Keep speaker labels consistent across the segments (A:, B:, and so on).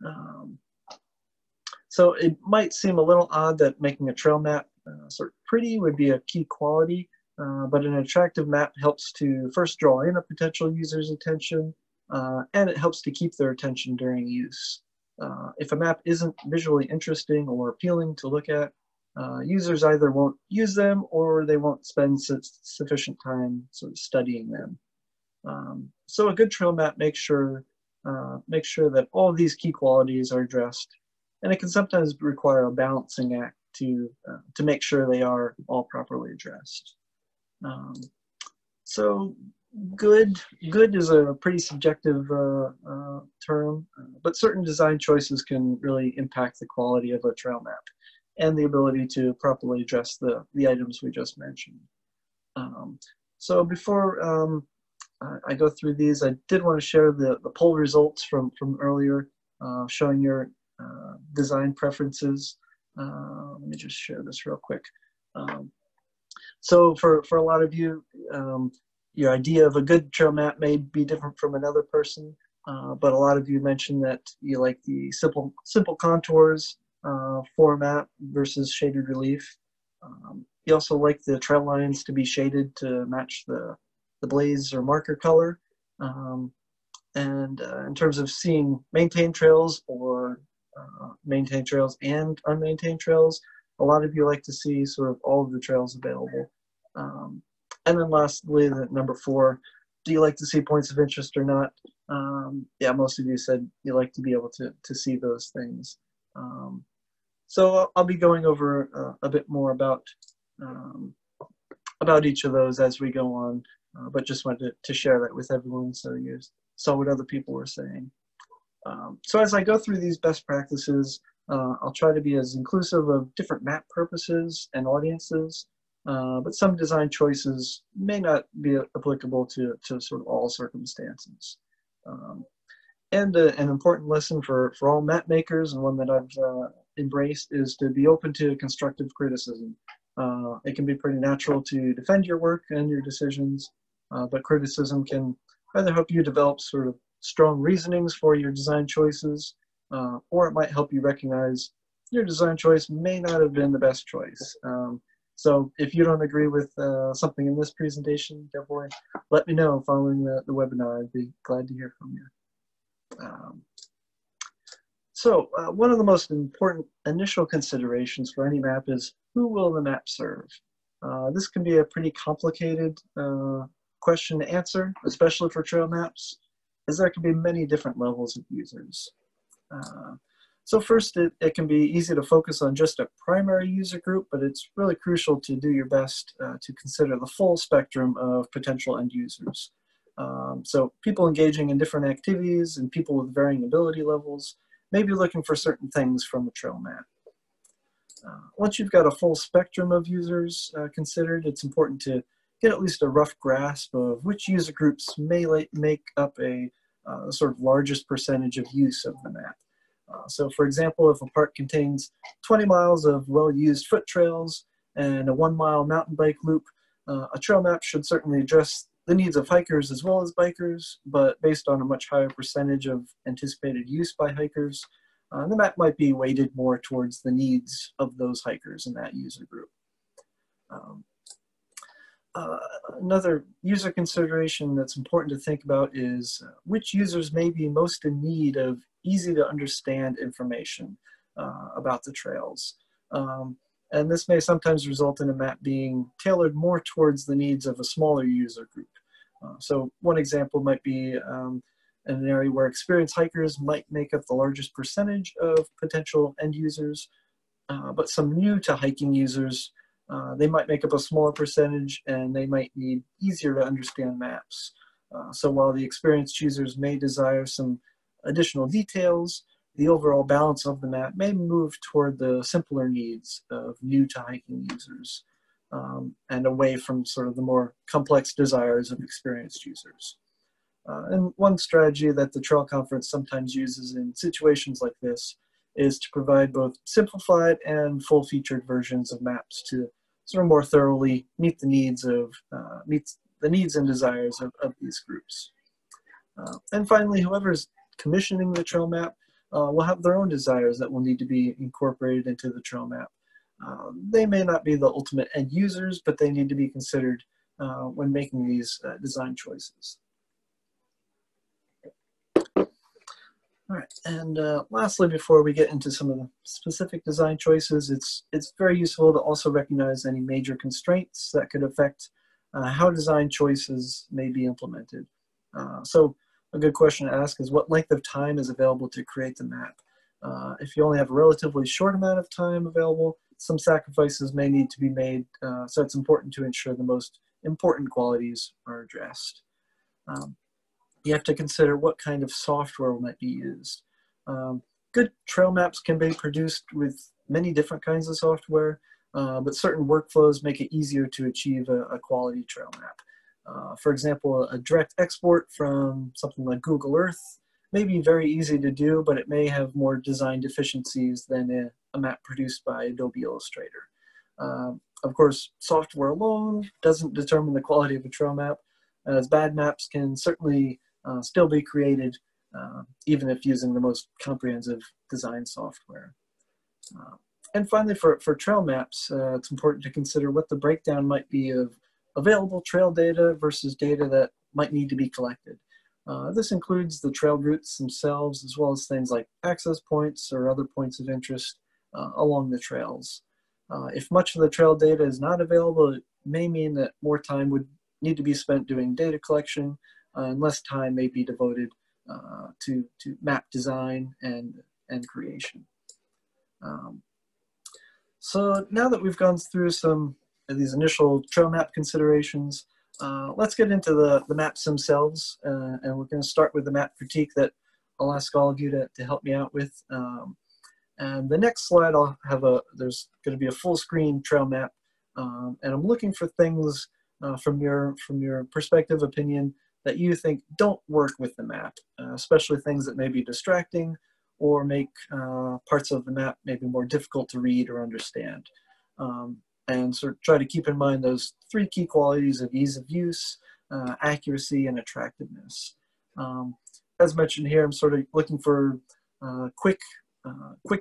A: Um, so it might seem a little odd that making a trail map sort of pretty would be a key quality, but an attractive map helps to first draw in a potential user's attention, and it helps to keep their attention during use. If a map isn't visually interesting or appealing to look at, users either won't use them or they won't spend sufficient time sort of studying them. So a good trail map makes sure that all of these key qualities are addressed, and it can sometimes require a balancing act to make sure they are all properly addressed. So good is a pretty subjective term, but certain design choices can really impact the quality of a trail map and the ability to properly address the items we just mentioned. So before I go through these, I did want to share the poll results from earlier, showing your design preferences. Let me just share this real quick. So for a lot of you, your idea of a good trail map may be different from another person, but a lot of you mentioned that you like the simple contours format versus shaded relief. You also like the trail lines to be shaded to match the blaze or marker color. And in terms of seeing maintained trails or maintained trails and unmaintained trails, a lot of you like to see sort of all of the trails available. And then lastly, the number 4, do you like to see points of interest or not? Yeah, most of you said you like to be able to see those things. So I'll be going over a bit more about each of those as we go on, but just wanted to share that with everyone so you saw what other people were saying. So as I go through these best practices, I'll try to be as inclusive of different map purposes and audiences, but some design choices may not be applicable to sort of all circumstances. And an important lesson for all map makers, and one that I've embraced, is to be open to constructive criticism. It can be pretty natural to defend your work and your decisions, but criticism can either help you develop sort of strong reasonings for your design choices, or it might help you recognize your design choice may not have been the best choice. So if you don't agree with something in this presentation, definitely let me know following the webinar. I'd be glad to hear from you. So one of the most important initial considerations for any map is, who will the map serve? This can be a pretty complicated question to answer, especially for trail maps, as there can be many different levels of users. So first, it can be easy to focus on just a primary user group, but it's really crucial to do your best to consider the full spectrum of potential end users. So people engaging in different activities and people with varying ability levels may be looking for certain things from a trail map. Once you've got a full spectrum of users considered, it's important to get at least a rough grasp of which user groups may make up a sort of largest percentage of use of the map. So for example, if a park contains 20 miles of well-used foot trails and a 1-mile mountain bike loop, a trail map should certainly address the needs of hikers as well as bikers, but based on a much higher percentage of anticipated use by hikers, the map might be weighted more towards the needs of those hikers in that user group. Another user consideration that's important to think about is which users may be most in need of easy to understand information about the trails. And this may sometimes result in a map being tailored more towards the needs of a smaller user group. So one example might be in an area where experienced hikers might make up the largest percentage of potential end users, but some new to hiking users, they might make up a smaller percentage and they might need easier to understand maps. So while the experienced users may desire some additional details, the overall balance of the map may move toward the simpler needs of new to hiking users, and away from sort of the more complex desires of experienced users. And one strategy that the Trall Conference sometimes uses in situations like this is to provide both simplified and full-featured versions of maps to sort of more thoroughly meet the needs of and desires of these groups. And finally, whoever's commissioning the trail map will have their own desires that will need to be incorporated into the trail map. They may not be the ultimate end users, but they need to be considered when making these design choices. All right, and lastly, before we get into some of the specific design choices, it's very useful to also recognize any major constraints that could affect how design choices may be implemented. So a good question to ask is, what length of time is available to create the map? If you only have a relatively short amount of time available, some sacrifices may need to be made, so it's important to ensure the most important qualities are addressed. You have to consider what kind of software might be used. Good trail maps can be produced with many different kinds of software, but certain workflows make it easier to achieve a quality trail map. For example, a direct export from something like Google Earth may be very easy to do, but it may have more design deficiencies than a map produced by Adobe Illustrator. Of course, software alone doesn't determine the quality of a trail map, as bad maps can certainly still be created, even if using the most comprehensive design software. And finally, for trail maps, it's important to consider what the breakdown might be of available trail data versus data that might need to be collected. This includes the trail routes themselves, as well as things like access points or other points of interest along the trails. If much of the trail data is not available, it may mean that more time would need to be spent doing data collection, and less time may be devoted to map design and creation. So now that we've gone through some of these initial trail map considerations, let's get into the maps themselves, and we're going to start with the map critique that I'll ask all of you to help me out with. And the next slide, there's going to be a full screen trail map, and I'm looking for things from your perspective, opinion, that you think don't work with the map, especially things that may be distracting or make parts of the map maybe more difficult to read or understand. And sort of try to keep in mind those three key qualities of ease of use, accuracy, and attractiveness. As mentioned here, I'm sort of looking for quick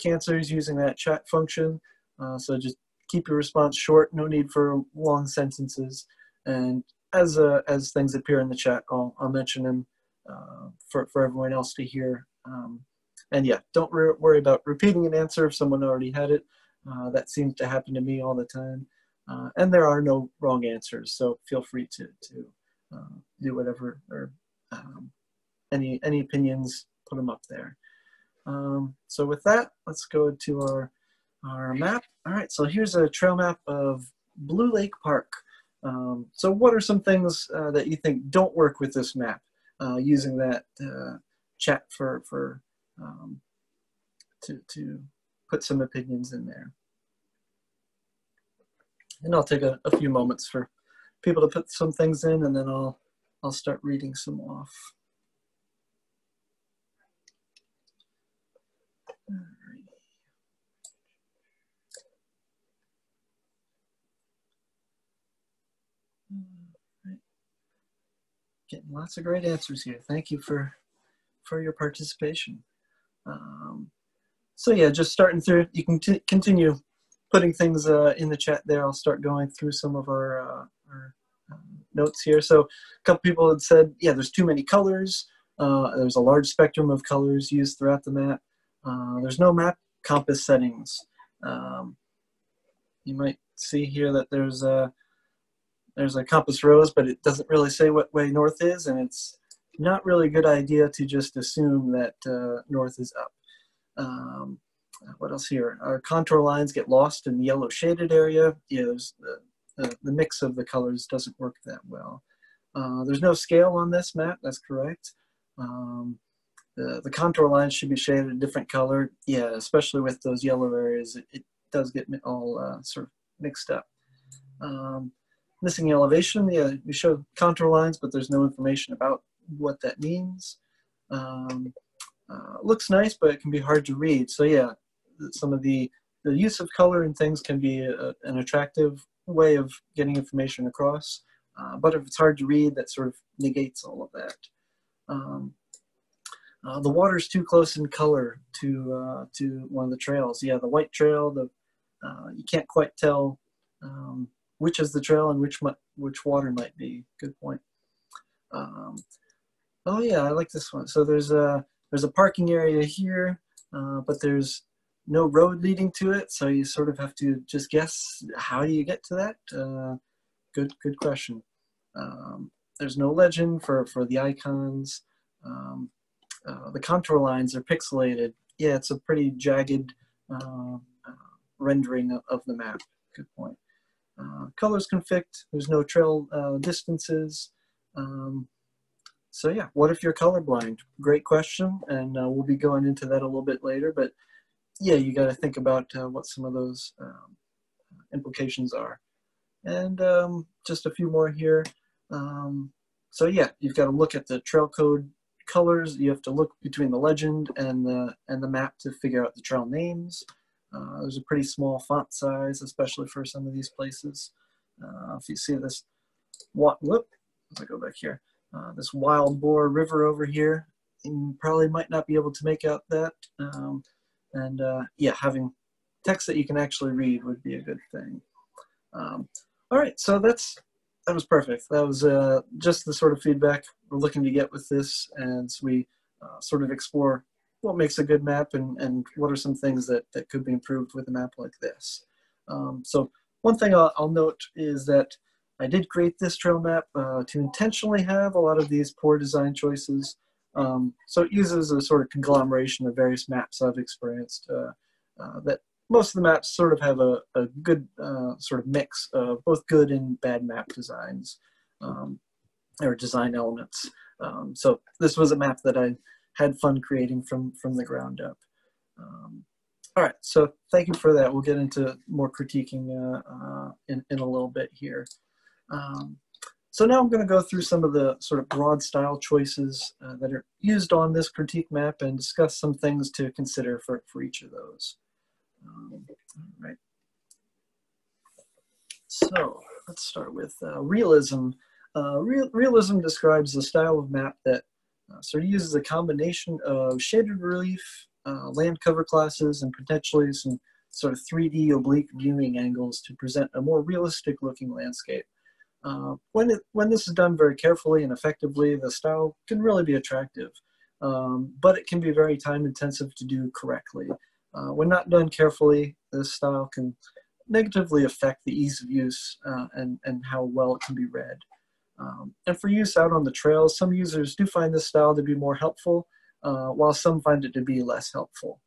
A: answers using that chat function. So just keep your response short, no need for long sentences. And as things appear in the chat, I'll mention them for everyone else to hear. And yeah, don't worry about repeating an answer if someone already had it. That seems to happen to me all the time. And there are no wrong answers, so feel free to do whatever, or any opinions, put them up there. So with that, let's go to our map. All right, so here's a trail map of Blue Lake Park. So what are some things that you think don't work with this map? Using that chat to put some opinions in there. And I'll take a few moments for people to put some things in, and then I'll start reading some off. All right. Getting lots of great answers here. Thank you for your participation. So yeah, just starting through, you can continue putting things in the chat there. I'll start going through some of our notes here. So a couple people had said, yeah, there's too many colors. There's a large spectrum of colors used throughout the map. There's no map compass settings. You might see here that there's a compass rose, but it doesn't really say what way north is, and it's not really a good idea to just assume that north is up. What else here? Our contour lines get lost in the yellow shaded area. Yeah, the mix of the colors doesn't work that well. There's no scale on this map, that's correct. The contour lines should be shaded a different color. Yeah, especially with those yellow areas, it does get all sort of mixed up. Missing elevation, yeah, we show contour lines, but there's no information about what that means. Looks nice, but it can be hard to read. So yeah, some of the use of color and things can be an attractive way of getting information across. But if it's hard to read, that sort of negates all of that. The water's too close in color to one of the trails. Yeah, the white trail, you can't quite tell which is the trail and which water might be. Good point. Oh yeah, I like this one. So there's a parking area here, but there's no road leading to it, so you sort of have to just guess how you get to that. Good question. There's no legend for the icons. The contour lines are pixelated. Yeah, it's a pretty jagged rendering of the map. Good point. Colors conflict. There's no trail distances. So yeah, what if you're colorblind? Great question, and we'll be going into that a little bit later. But yeah, you got to think about what some of those implications are. And just a few more here. So yeah, you've got to look at the trail code colors. You have to look between the legend and the map to figure out the trail names. There's a pretty small font size, especially for some of these places. If you see this, whoop, as I go back here, this Wild Boar River over here, you probably might not be able to make out that. Yeah, having text that you can actually read would be a good thing. All right, so that was perfect. That was just the sort of feedback we're looking to get with this, and so we sort of explore what makes a good map and what are some things that could be improved with a map like this. So one thing I'll note is that I did create this trail map to intentionally have a lot of these poor design choices. So it uses a sort of conglomeration of various maps I've experienced that most of the maps sort of have a good sort of mix of both good and bad map designs or design elements. So this was a map that I had fun creating from the ground up. All right, so thank you for that. We'll get into more critiquing in a little bit here. So now I'm going to go through some of the sort of broad style choices that are used on this critique map and discuss some things to consider for each of those. All right. So let's start with realism. Realism describes a style of map that sort of uses a combination of shaded relief, land cover classes, and potentially some sort of 3D oblique viewing angles to present a more realistic looking landscape. When this is done very carefully and effectively, the style can really be attractive, but it can be very time intensive to do correctly. When not done carefully, this style can negatively affect the ease of use and how well it can be read. And for use out on the trails, some users do find this style to be more helpful, while some find it to be less helpful.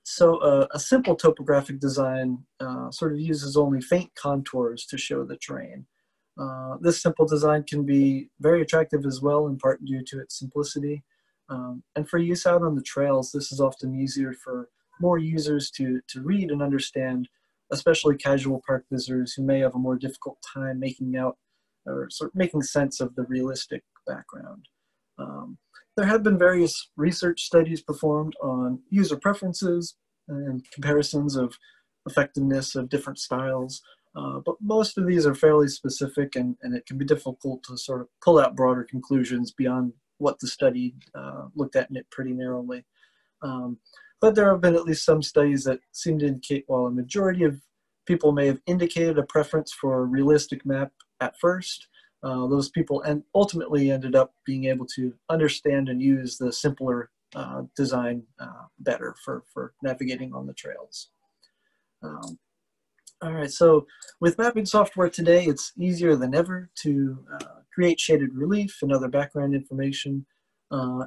A: So a simple topographic design sort of uses only faint contours to show the terrain. This simple design can be very attractive as well, in part due to its simplicity. And for use out on the trails, this is often easier for more users to read and understand, especially casual park visitors who may have a more difficult time making out or sort of making sense of the realistic background. There have been various research studies performed on user preferences and comparisons of effectiveness of different styles, but most of these are fairly specific, and it can be difficult to sort of pull out broader conclusions beyond what the study looked at in it pretty narrowly. But there have been at least some studies that seem to indicate while a majority of people may have indicated a preference for a realistic map at first, those people ultimately ended up being able to understand and use the simpler design better for navigating on the trails. All right, so with mapping software today, it's easier than ever to create shaded relief and other background information.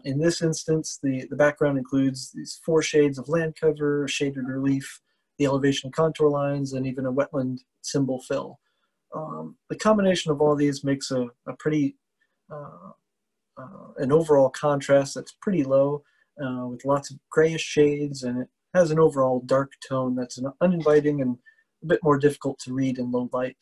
A: In this instance, the background includes these 4 shades of land cover, shaded relief, the elevation contour lines, and even a wetland symbol fill. The combination of all these makes a pretty, an overall contrast that's pretty low with lots of grayish shades, and it has an overall dark tone that's uninviting and a bit more difficult to read in low light.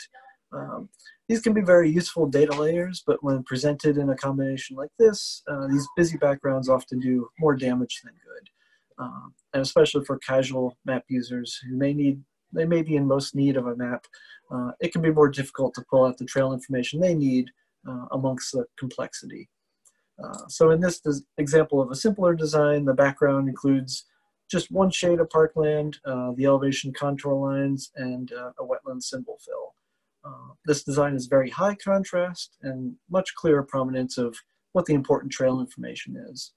A: These can be very useful data layers, but when presented in a combination like this, these busy backgrounds often do more damage than good. And especially for casual map users who may be in most need of a map, it can be more difficult to pull out the trail information they need amongst the complexity. So in this example of a simpler design, the background includes just one shade of parkland, the elevation contour lines, and a wetland symbol fill. This design is very high contrast and much clearer prominence of what the important trail information is.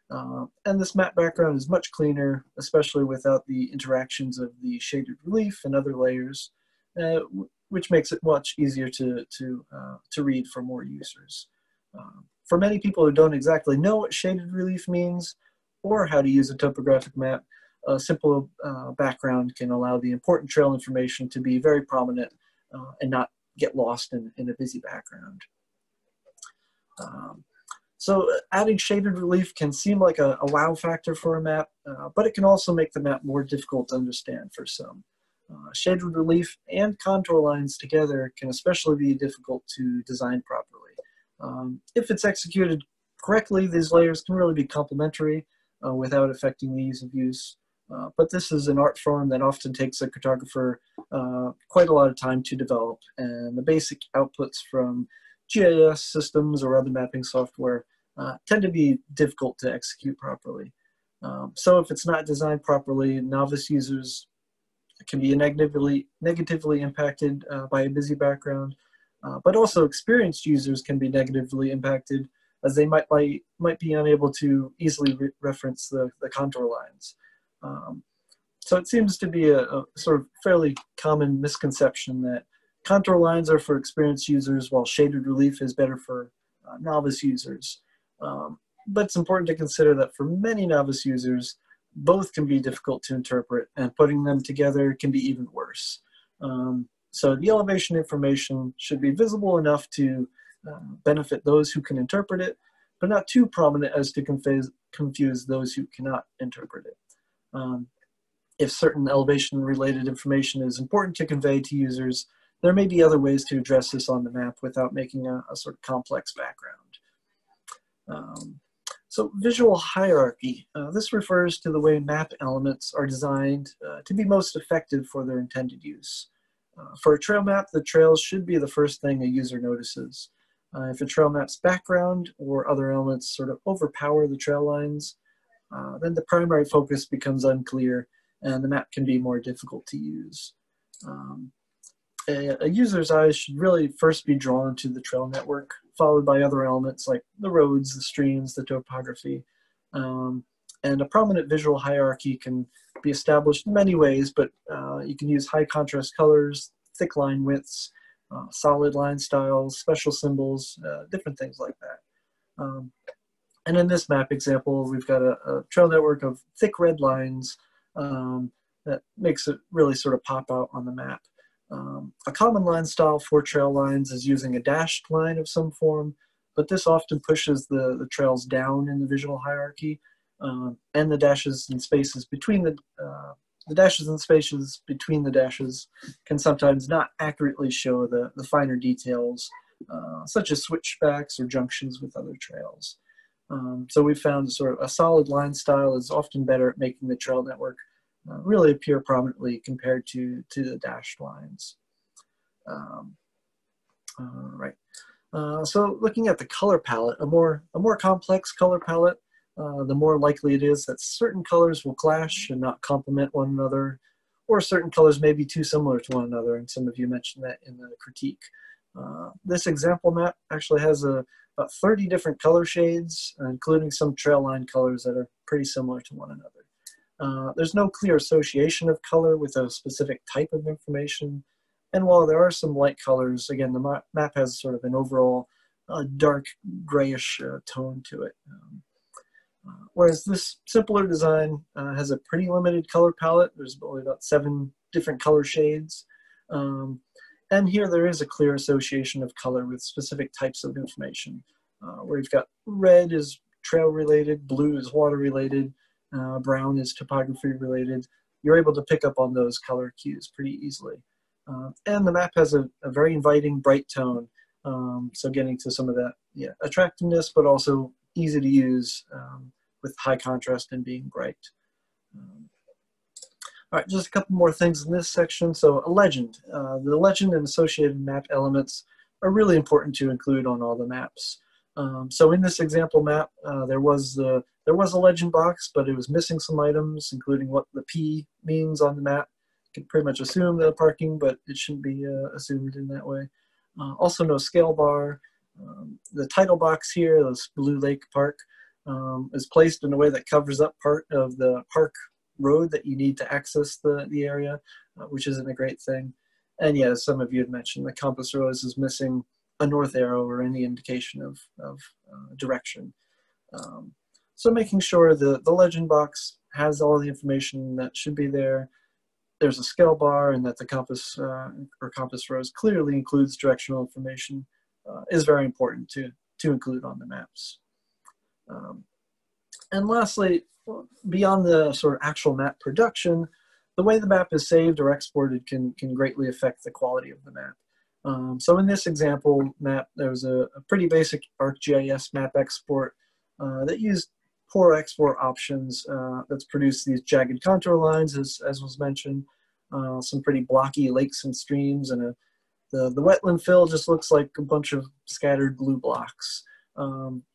A: And this map background is much cleaner, especially without the interactions of the shaded relief and other layers, which makes it much easier to read for more users. For many people who don't exactly know what shaded relief means or how to use a topographic map, a simple background can allow the important trail information to be very prominent and not get lost in a busy background. So adding shaded relief can seem like a wow factor for a map, but it can also make the map more difficult to understand for some. Shaded relief and contour lines together can especially be difficult to design properly. If it's executed correctly, these layers can really be complementary without affecting the ease of use. But this is an art form that often takes a cartographer quite a lot of time to develop, and the basic outputs from GIS systems or other mapping software tend to be difficult to execute properly. So if it's not designed properly, novice users can be negatively impacted by a busy background, but also experienced users can be negatively impacted as they might be unable to easily reference the contour lines. So it seems to be a sort of fairly common misconception that contour lines are for experienced users while shaded relief is better for novice users. But it's important to consider that for many novice users, both can be difficult to interpret, and putting them together can be even worse. So the elevation information should be visible enough to benefit those who can interpret it, but not too prominent as to confuse those who cannot interpret it. If certain elevation-related information is important to convey to users, there may be other ways to address this on the map without making a sort of complex background. So visual hierarchy. This refers to the way map elements are designed to be most effective for their intended use. For a trail map, the trails should be the first thing a user notices. If a trail map's background or other elements sort of overpower the trail lines, then the primary focus becomes unclear and the map can be more difficult to use. A user's eyes should really first be drawn to the trail network, followed by other elements like the roads, the streams, the topography. And a prominent visual hierarchy can be established in many ways, but you can use high contrast colors, thick line widths, solid line styles, special symbols, different things like that. And in this map example, we've got a trail network of thick red lines that makes it really sort of pop out on the map. A common line style for trail lines is using a dashed line of some form, but this often pushes the trails down in the visual hierarchy, and the dashes and spaces between the dashes can sometimes not accurately show the finer details, such as switchbacks or junctions with other trails. So we found sort of a solid line style is often better at making the trail network really appear prominently compared to the dashed lines. So looking at the color palette, a more complex color palette, the more likely it is that certain colors will clash and not complement one another, or certain colors may be too similar to one another, and some of you mentioned that in the critique. This example map actually has about 30 different color shades, including some trail line colors that are pretty similar to one another. There's no clear association of color with a specific type of information, and while there are some light colors, again, the map has sort of an overall dark grayish tone to it. Whereas this simpler design has a pretty limited color palette. There's only about 7 different color shades. And here there is a clear association of color with specific types of information, where you've got red is trail related, blue is water related, brown is topography related. You're able to pick up on those color cues pretty easily. And the map has a very inviting bright tone, so getting to some of that attractiveness, but also easy to use with high contrast and being bright. All right, just a couple more things in this section. So a legend. The legend and associated map elements are really important to include on all the maps. So in this example map, there was a legend box, but it was missing some items, including what the P means on the map. You can pretty much assume the parking, but it shouldn't be assumed in that way. Also no scale bar. The title box here, this Blue Lake Park, is placed in a way that covers up part of the park road that you need to access the area, which isn't a great thing. And yeah, as some of you had mentioned, the compass rose is missing a north arrow or any indication of direction. So making sure the legend box has all the information that should be there, there's a scale bar, and that the compass or compass rose clearly includes directional information is very important to include on the maps. And lastly, beyond the sort of actual map production, the way the map is saved or exported can greatly affect the quality of the map. So in this example map, there was a pretty basic ArcGIS map export that used poor export options that's produced these jagged contour lines, as was mentioned, some pretty blocky lakes and streams, and the wetland fill just looks like a bunch of scattered blue blocks.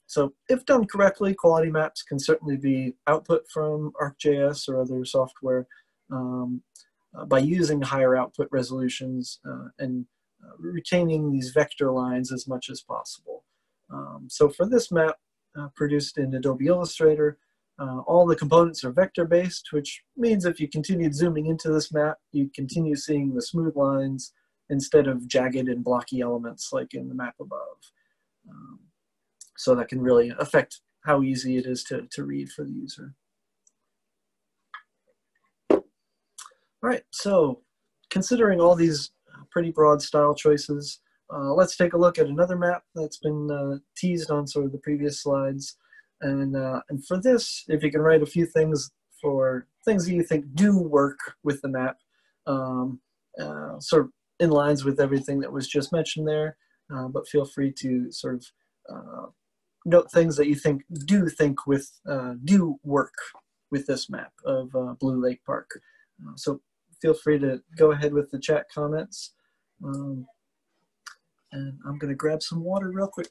A: So if done correctly, quality maps can certainly be output from ArcGIS or other software by using higher output resolutions and retaining these vector lines as much as possible. So for this map produced in Adobe Illustrator, all the components are vector-based, which means if you continued zooming into this map, you continue seeing the smooth lines instead of jagged and blocky elements like in the map above. So that can really affect how easy it is to read for the user. All right, so considering all these pretty broad style choices, let's take a look at another map that's been teased on sort of the previous slides. And for this, if you can write a few things for things that you think do work with the map, sort of in lines with everything that was just mentioned there, but feel free to sort of note things that you think do work with this map of Blue Lake Park. So feel free to go ahead with the chat comments. And I'm going to grab some water real quick.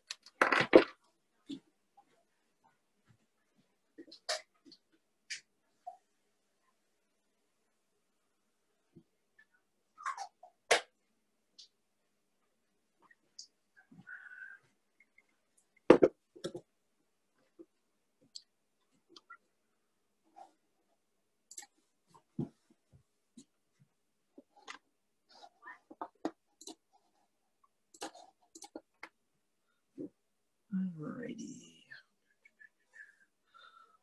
A: Alrighty.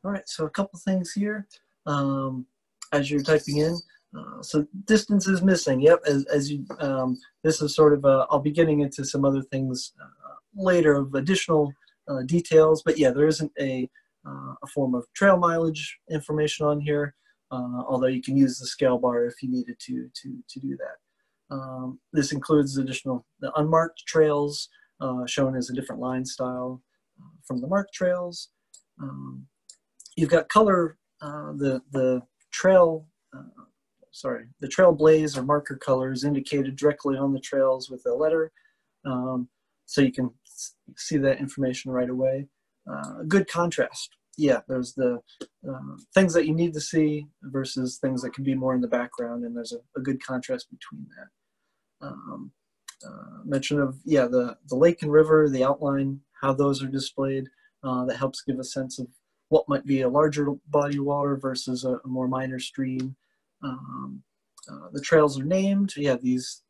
A: All right, so a couple things here as you're typing in. So distance is missing. Yep, as you, this is sort of, I'll be getting into some other things later of additional details, but yeah, there isn't a form of trail mileage information on here, although you can use the scale bar if you needed to do that. This includes the unmarked trails, shown as a different line style from the marked trails. You've got color, the trail blaze or marker colors indicated directly on the trails with a letter, so you can see that information right away. Good contrast. Yeah, there's the things that you need to see versus things that can be more in the background, and there's a good contrast between that. Mention of, yeah, the lake and river, the outline, how those are displayed, that helps give a sense of what might be a larger body of water versus a more minor stream. The trails are named, yeah, these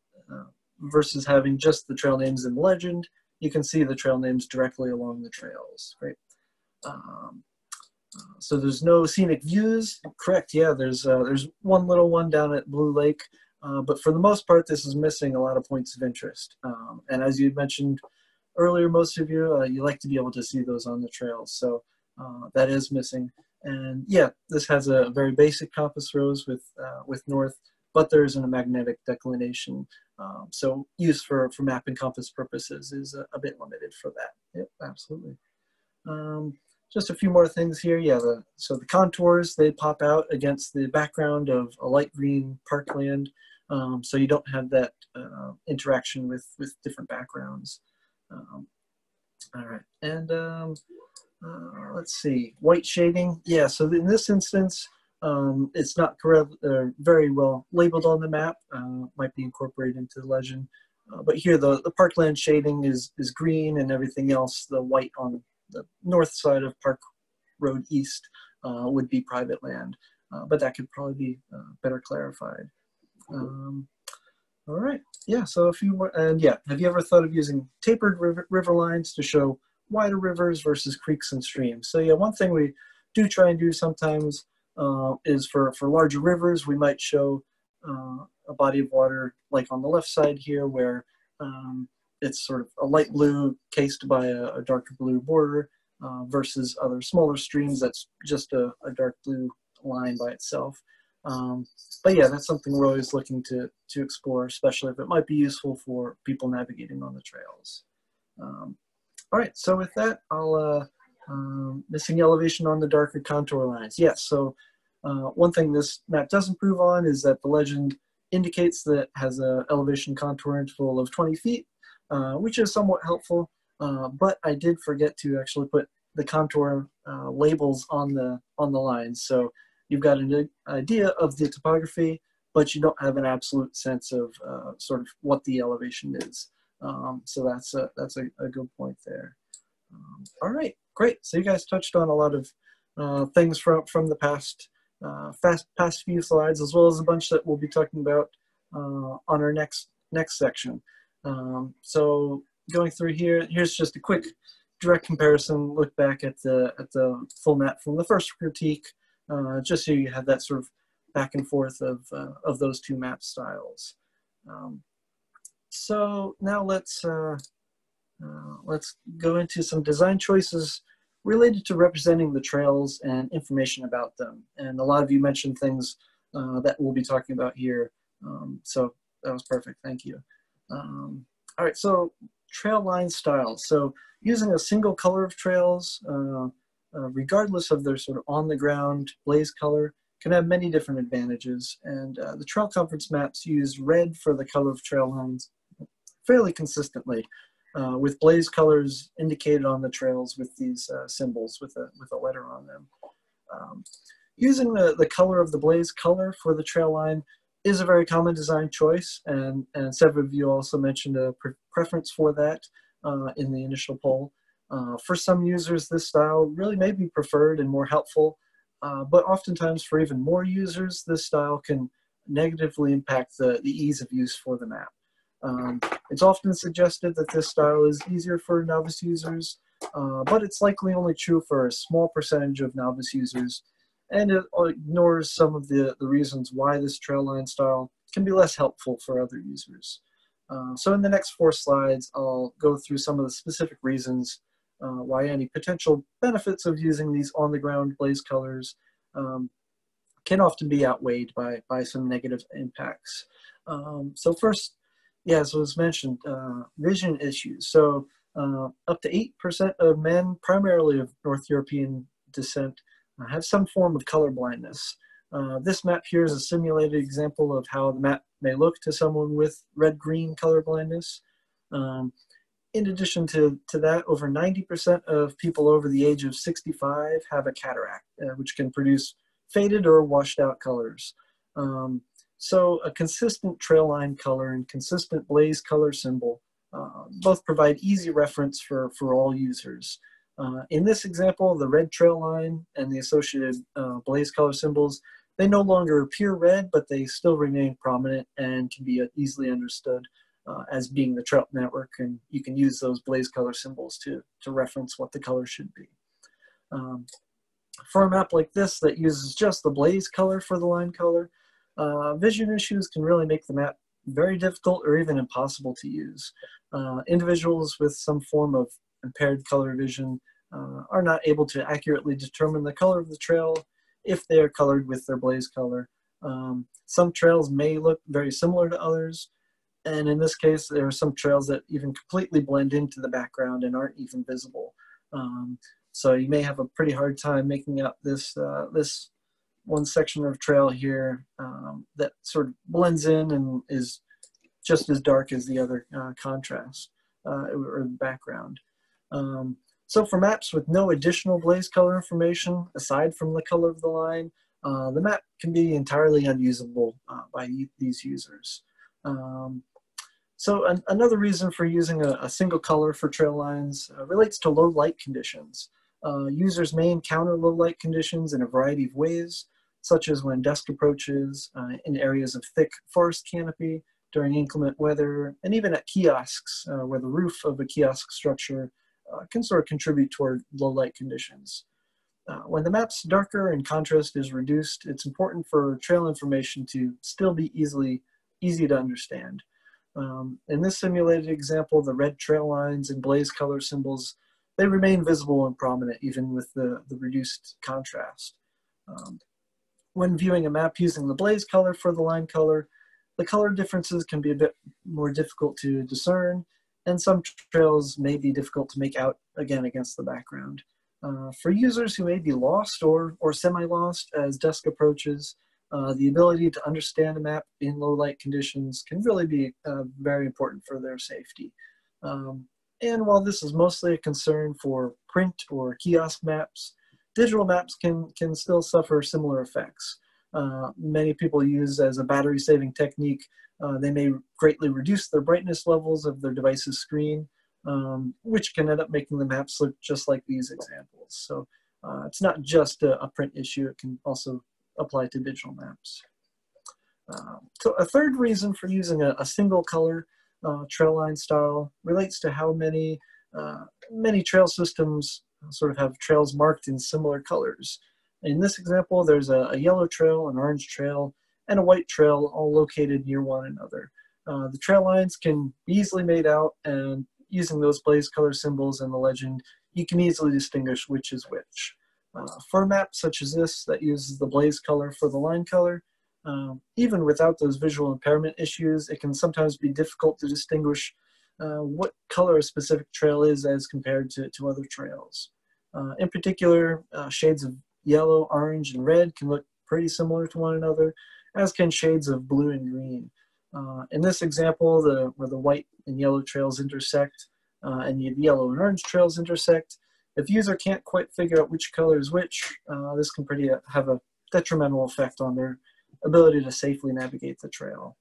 A: versus having just the trail names in the legend, you can see the trail names directly along the trails, right? So there's no scenic views, correct, yeah, there's one little one down at Blue Lake, but for the most part, this is missing a lot of points of interest. And as you mentioned earlier, most of you, you like to be able to see those on the trails. So that is missing. And yeah, this has a very basic compass rose with north, but there isn't a magnetic declination. So use for map and compass purposes is a bit limited for that. Yep, absolutely. Just a few more things here. Yeah, so the contours, they pop out against the background of a light green parkland. So you don't have that interaction with different backgrounds. All right, and let's see, white shading. Yeah, so in this instance, it's not correct, very well labeled on the map. Might be incorporated into the legend. But here the parkland shading is green, and everything else, the white on the north side of Park Road East would be private land. But that could probably be better clarified. All right, yeah, so a few more, and yeah, have you ever thought of using tapered river lines to show wider rivers versus creeks and streams? So yeah, one thing we do try and do sometimes is for larger rivers, we might show a body of water like on the left side here where it's sort of a light blue cased by a darker blue border versus other smaller streams that's just a dark blue line by itself. But yeah, that's something we're always looking to explore, especially if it might be useful for people navigating on the trails. All right, so with that, I'll missing elevation on the darker contour lines. Yes, so one thing this map does improve on is that the legend indicates that it has an elevation contour interval of 20 feet, which is somewhat helpful, but I did forget to actually put the contour labels on the lines. So you've got an idea of the topography, but you don't have an absolute sense of sort of what the elevation is. So that's a good point there. All right, great. So you guys touched on a lot of things from the past few slides, as well as a bunch that we'll be talking about on our next section. So going through here, here's just a quick direct comparison. Look back at the full map from the first critique. Just so you have that sort of back and forth of those two map styles. So now let's go into some design choices related to representing the trails and information about them. And a lot of you mentioned things that we'll be talking about here. So that was perfect, thank you. All right, so trail line styles. So using a single color of trails, regardless of their sort of on-the-ground blaze color, can have many different advantages. And the trail conference maps use red for the color of trail lines fairly consistently, with blaze colors indicated on the trails with these symbols with a letter on them. Using the color of the blaze color for the trail line is a very common design choice, and several of you also mentioned a preference for that in the initial poll. For some users, this style really may be preferred and more helpful, but oftentimes for even more users, this style can negatively impact the ease of use for the map. It's often suggested that this style is easier for novice users, but it's likely only true for a small percentage of novice users, and it ignores some of the reasons why this trail line style can be less helpful for other users. So in the next 4 slides, I'll go through some of the specific reasons why any potential benefits of using these on-the-ground blaze colors can often be outweighed by some negative impacts. So first, yeah, as was mentioned, vision issues. So up to 8% of men, primarily of North European descent, have some form of color blindness. This map here is a simulated example of how the map may look to someone with red-green color blindness. In addition to that, over 90% of people over the age of 65 have a cataract, which can produce faded or washed out colors. So a consistent trail line color and consistent blaze color symbol both provide easy reference for all users. In this example, the red trail line and the associated blaze color symbols, they no longer appear red, but they still remain prominent and can be easily understood as being the trail network, and you can use those blaze color symbols to reference what the color should be. For a map like this that uses just the blaze color for the line color, vision issues can really make the map very difficult or even impossible to use. Individuals with some form of impaired color vision are not able to accurately determine the color of the trail if they are colored with their blaze color. Some trails may look very similar to others, and in this case, there are some trails that even completely blend into the background and aren't even visible. So you may have a pretty hard time making out this one section of trail here that sort of blends in and is just as dark as the other contrast or the background. So for maps with no additional blaze color information, aside from the color of the line, the map can be entirely unusable by these users. Another reason for using a single color for trail lines relates to low light conditions. Users may encounter low light conditions in a variety of ways, such as when dusk approaches, in areas of thick forest canopy, during inclement weather, and even at kiosks, where the roof of a kiosk structure can sort of contribute toward low light conditions. When the map's darker and contrast is reduced, it's important for trail information to still be easy to understand. In this simulated example, the red trail lines and blaze color symbols, they remain visible and prominent even with the reduced contrast. When viewing a map using the blaze color for the line color, the color differences can be a bit more difficult to discern, and some trails may be difficult to make out again against the background. For users who may be lost or semi-lost as dusk approaches, the ability to understand a map in low light conditions can really be very important for their safety. And while this is mostly a concern for print or kiosk maps, digital maps can still suffer similar effects. Many people use as a battery-saving technique, they may greatly reduce the brightness levels of their device's screen, which can end up making the maps look just like these examples. So it's not just a print issue, it can also apply to digital maps. So a third reason for using a single color trail line style relates to how many trail systems sort of have trails marked in similar colors. In this example, there's a yellow trail, an orange trail, and a white trail all located near one another. The trail lines can be easily made out, and using those blaze color symbols and the legend, you can easily distinguish which is which. For a map such as this that uses the blaze color for the line color, even without those visual impairment issues, it can sometimes be difficult to distinguish what color a specific trail is as compared to other trails. In particular, shades of yellow, orange, and red can look pretty similar to one another, as can shades of blue and green. In this example, where the white and yellow trails intersect, and the yellow and orange trails intersect, if the user can't quite figure out which color is which, this can have a detrimental effect on their ability to safely navigate the trail.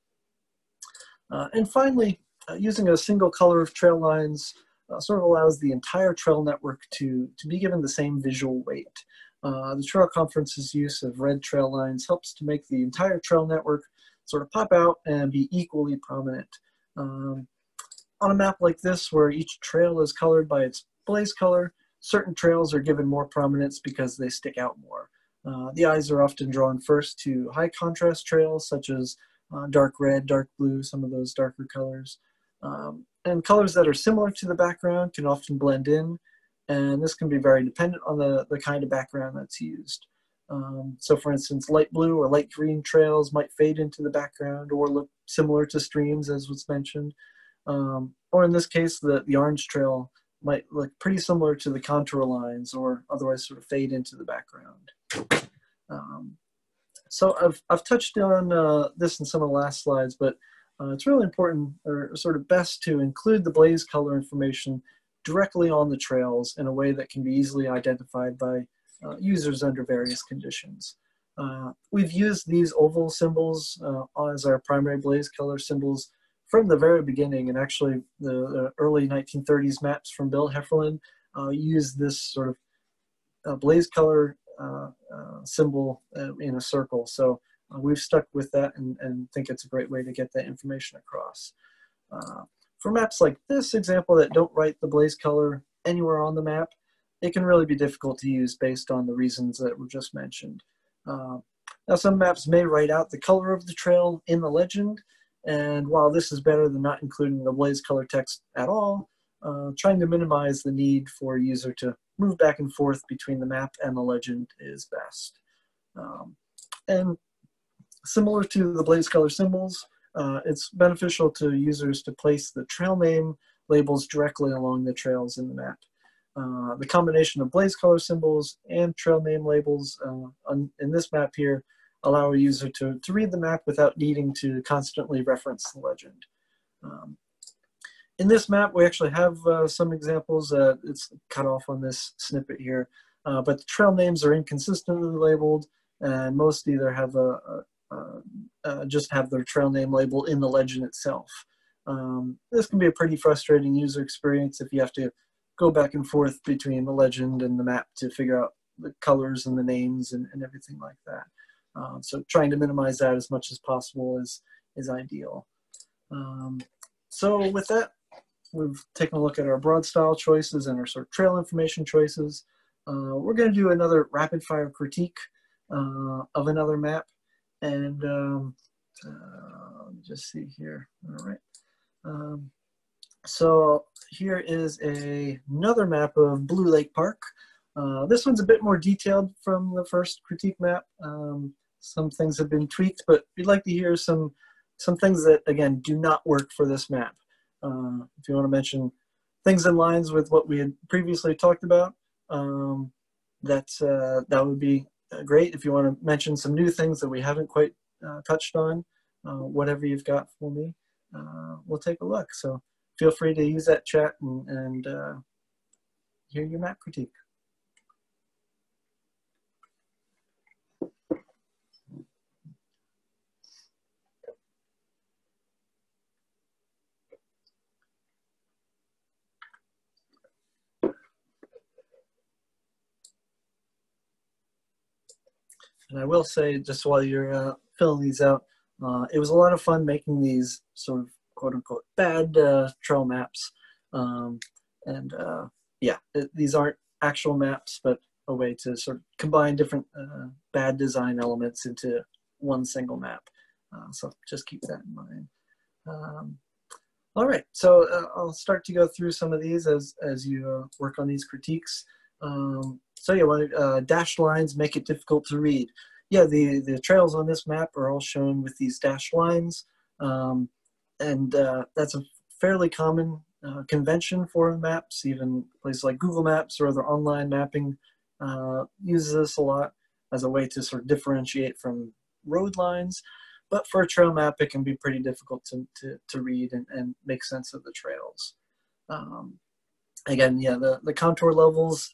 A: And finally, using a single color of trail lines sort of allows the entire trail network to be given the same visual weight. The Trail Conference's use of red trail lines helps to make the entire trail network sort of pop out and be equally prominent. On a map like this, where each trail is colored by its blaze color, certain trails are given more prominence because they stick out more. The eyes are often drawn first to high contrast trails, such as dark red, dark blue, some of those darker colors. And colors that are similar to the background can often blend in, and this can be very dependent on the kind of background that's used. So for instance, light blue or light green trails might fade into the background or look similar to streams, as was mentioned. Or in this case, the orange trail might look pretty similar to the contour lines or otherwise sort of fade into the background. So I've touched on this in some of the last slides, but it's really important, or sort of best, to include the blaze color information directly on the trails in a way that can be easily identified by users under various conditions. We've used these oval symbols as our primary blaze color symbols from the very beginning, and actually the early 1930s maps from Bill Heffernan used this sort of blaze color symbol in a circle. So we've stuck with that and think it's a great way to get that information across. For maps like this example that don't write the blaze color anywhere on the map, it can really be difficult to use based on the reasons that were just mentioned. Now some maps may write out the color of the trail in the legend, and while this is better than not including the blaze color text at all, trying to minimize the need for a user to move back and forth between the map and the legend is best. And similar to the blaze color symbols, it's beneficial to users to place the trail name labels directly along the trails in the map. The combination of blaze color symbols and trail name labels in this map here allow a user to read the map without needing to constantly reference the legend. In this map, we actually have some examples. It's cut off on this snippet here, but the trail names are inconsistently labeled, and most either have just have their trail name label in the legend itself. This can be a pretty frustrating user experience if you have to go back and forth between the legend and the map to figure out the colors and the names and everything like that. So trying to minimize that as much as possible is ideal. So with that, we've taken a look at our broad style choices and our sort of trail information choices. We're going to do another rapid fire critique of another map. And let me just see here. All right. So here is another map of Blue Lake Park. This one's a bit more detailed from the first critique map. Some things have been tweaked, but we'd like to hear some things that, again, do not work for this map. If you want to mention things in lines with what we had previously talked about, that would be great. If you want to mention some new things that we haven't quite touched on, whatever you've got for me, we'll take a look. So feel free to use that chat and hear your map critique. And I will say, just while you're filling these out, it was a lot of fun making these sort of quote-unquote bad trail maps. Yeah, these aren't actual maps, but a way to sort of combine different bad design elements into one single map. So just keep that in mind. All right, so I'll start to go through some of these as you work on these critiques. So yeah, dashed lines make it difficult to read. Yeah, the trails on this map are all shown with these dashed lines. That's a fairly common convention for maps. Even places like Google Maps or other online mapping uses this a lot as a way to sort of differentiate from road lines. But for a trail map, it can be pretty difficult to read and make sense of the trails. Again, yeah, the contour levels,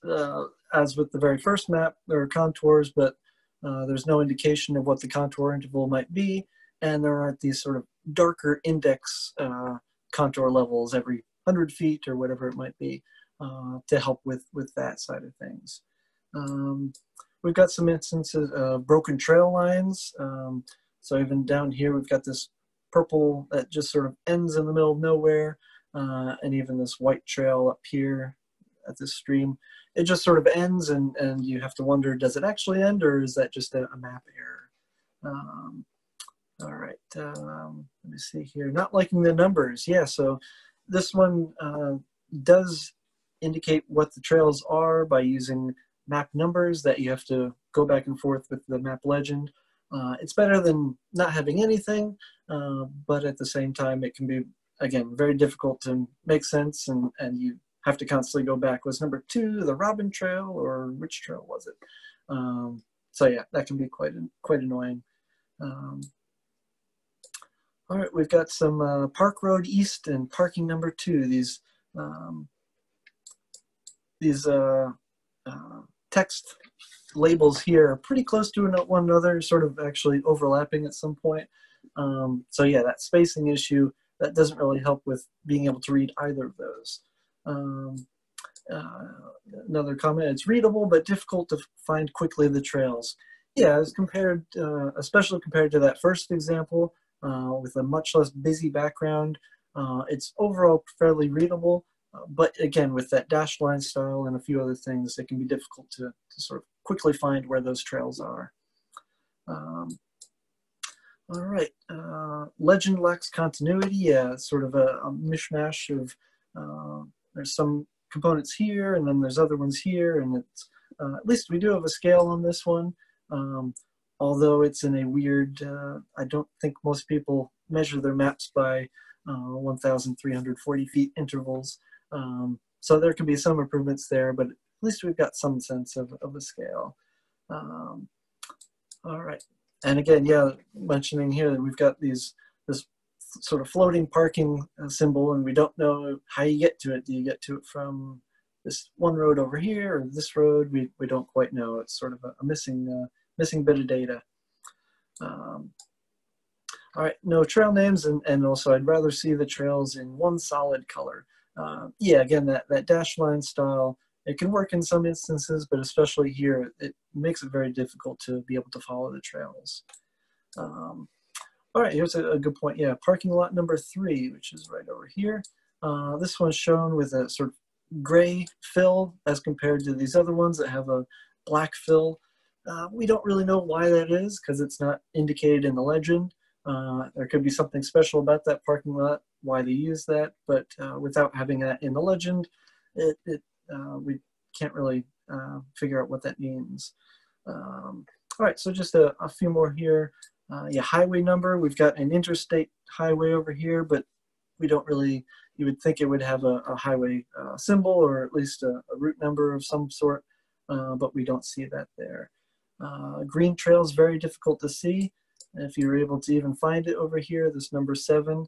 A: as with the very first map, there are contours, but there's no indication of what the contour interval might be, and there aren't these sort of darker index contour levels every 100 feet or whatever it might be to help with that side of things. We've got some instances of broken trail lines. So even down here, we've got this purple that just sort of ends in the middle of nowhere. And even this white trail up here at this stream, it just sort of ends, and you have to wonder, does it actually end, or is that just a map error? All right, let me see here. Not liking the numbers. Yeah, so this one does indicate what the trails are by using map numbers that you have to go back and forth with the map legend. It's better than not having anything, but at the same time, it can be, again, very difficult to make sense, and you have to constantly go back. Was number 2 the Robin Trail, or which trail was it? So yeah, that can be quite annoying. All right, we've got some Park Road East and parking number 2. These text labels here are pretty close to one another, sort of actually overlapping at some point. So yeah, that spacing issue, that doesn't really help with being able to read either of those. Another comment, it's readable but difficult to find quickly the trails. Yeah, as compared, especially compared to that first example, with a much less busy background, it's overall fairly readable, but again, with that dashed line style and a few other things, it can be difficult to sort of quickly find where those trails are. All right, legend lacks continuity. Yeah, sort of a mishmash of, there's some components here, and then there's other ones here, and it's, at least we do have a scale on this one, although it's in a weird, I don't think most people measure their maps by 1,340 feet intervals. So there can be some improvements there, but at least we've got some sense of a scale. All right. And again, yeah, mentioning here that we've got this sort of floating parking symbol, and we don't know how you get to it. Do you get to it from this one road over here or this road? We don't quite know. It's sort of a missing bit of data. All right, no trail names, and also I'd rather see the trails in one solid color. Yeah, again, that dashed line style, it can work in some instances, but especially here, it makes it very difficult to be able to follow the trails. All right, here's a good point. Yeah, parking lot number 3, which is right over here. This one's shown with a sort of gray fill as compared to these other ones that have a black fill. We don't really know why that is because it's not indicated in the legend. There could be something special about that parking lot, why they use that, but without having that in the legend, we can't really figure out what that means. All right, so just a few more here. Yeah, highway number, we've got an interstate highway over here, but we don't really, you would think it would have a highway symbol or at least a route number of some sort, but we don't see that there. Green trail is very difficult to see. If you're able to even find it over here, this number 7,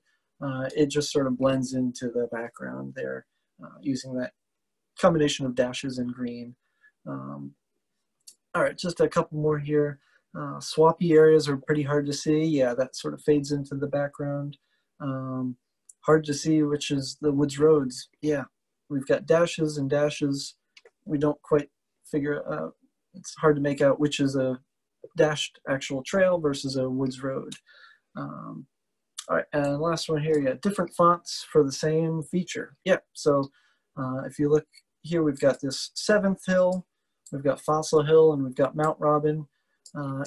A: it just sort of blends into the background there using that combination of dashes and green. All right, just a couple more here. Swampy areas are pretty hard to see. Yeah, that sort of fades into the background. Hard to see which is the woods roads. Yeah, we've got dashes and dashes. We don't quite figure out, it's hard to make out which is a dashed actual trail versus a woods road. All right, and last one here, yeah, different fonts for the same feature. Yeah, so if you look here, we've got this 7th Hill, we've got Fossil Hill, and we've got Mount Robin.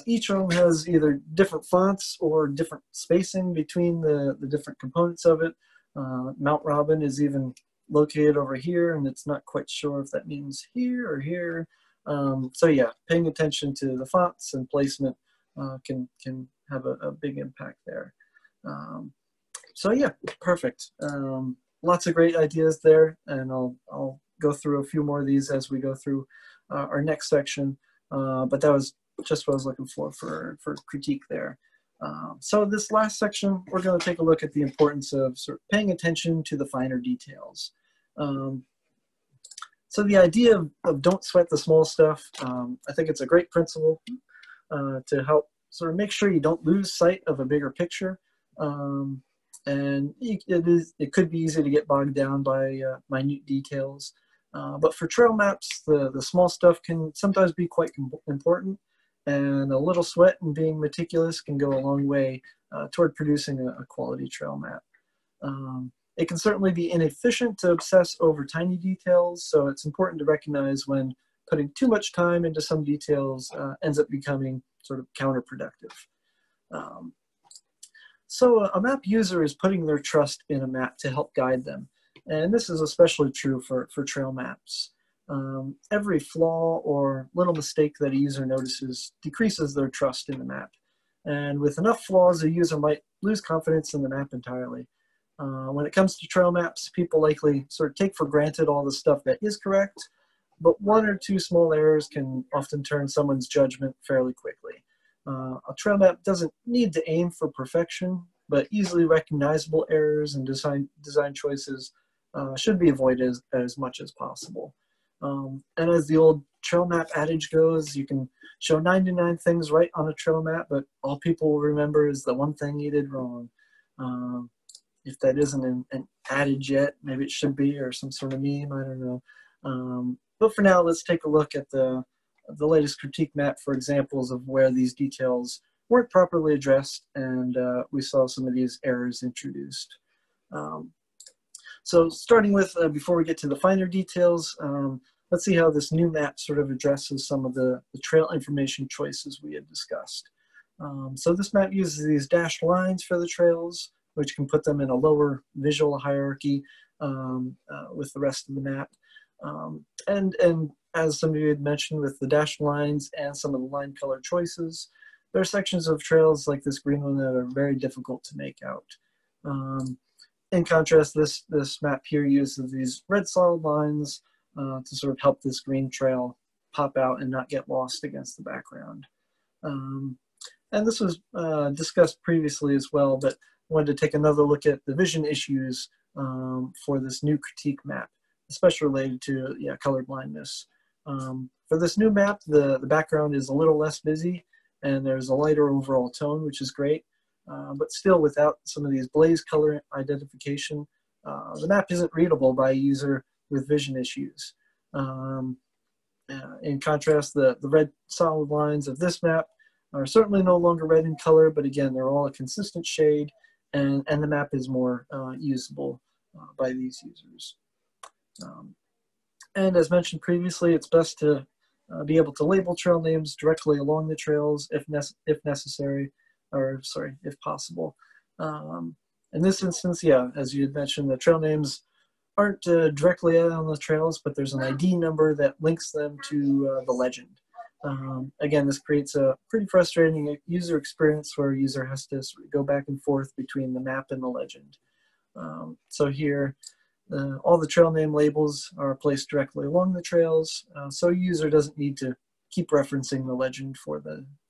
A: Each of them has either different fonts or different spacing between the different components of it. Mount Robin is even located over here, and it's not quite sure if that means here or here. So yeah, paying attention to the fonts and placement can have a big impact there. So yeah, perfect. Lots of great ideas there, and I'll go through a few more of these as we go through our next section. But that was just what I was looking for critique there. So this last section, we're going to take a look at the importance of sort of paying attention to the finer details. So the idea of don't sweat the small stuff, I think it's a great principle to help sort of make sure you don't lose sight of a bigger picture. And it could be easy to get bogged down by minute details. But for trail maps, the small stuff can sometimes be quite important. And a little sweat and being meticulous can go a long way toward producing a quality trail map. It can certainly be inefficient to obsess over tiny details, so it's important to recognize when putting too much time into some details ends up becoming sort of counterproductive. So a map user is putting their trust in a map to help guide them, and this is especially true for trail maps. Every flaw or little mistake that a user notices decreases their trust in the map. And with enough flaws, a user might lose confidence in the map entirely. When it comes to trail maps, people likely sort of take for granted all the stuff that is correct, but 1 or 2 small errors can often turn someone's judgment fairly quickly. A trail map doesn't need to aim for perfection, but easily recognizable errors and design choices should be avoided as much as possible. And as the old trail map adage goes, you can show 99 things right on a trail map, but all people will remember is the one thing you did wrong. If that isn't an adage yet, maybe it should be, or some sort of meme, I don't know. But for now, let's take a look at the latest critique map for examples of where these details weren't properly addressed, and we saw some of these errors introduced. So starting with, before we get to the finer details, let's see how this new map sort of addresses some of the trail information choices we had discussed. So this map uses these dashed lines for the trails, which can put them in a lower visual hierarchy with the rest of the map. And as some of you had mentioned with the dashed lines and some of the line color choices, there are sections of trails like this green one that are very difficult to make out. In contrast, this map here uses these red solid lines to sort of help this green trail pop out and not get lost against the background. And this was discussed previously as well, but wanted to take another look at the vision issues for this new critique map, especially related to color blindness. For this new map, the background is a little less busy, and there's a lighter overall tone, which is great. But still, without some of these blaze color identification, the map isn't readable by a user with vision issues. In contrast, the red solid lines of this map are certainly no longer red in color, but again, they're all a consistent shade, and the map is more usable by these users. And as mentioned previously, it's best to be able to label trail names directly along the trails if necessary, or sorry, if possible. In this instance, yeah, as you had mentioned, the trail names aren't directly on the trails, but there's an ID number that links them to the legend. Again, this creates a pretty frustrating user experience where a user has to sort of go back and forth between the map and the legend. So here, all the trail name labels are placed directly along the trails, so a user doesn't need to keep referencing the legend for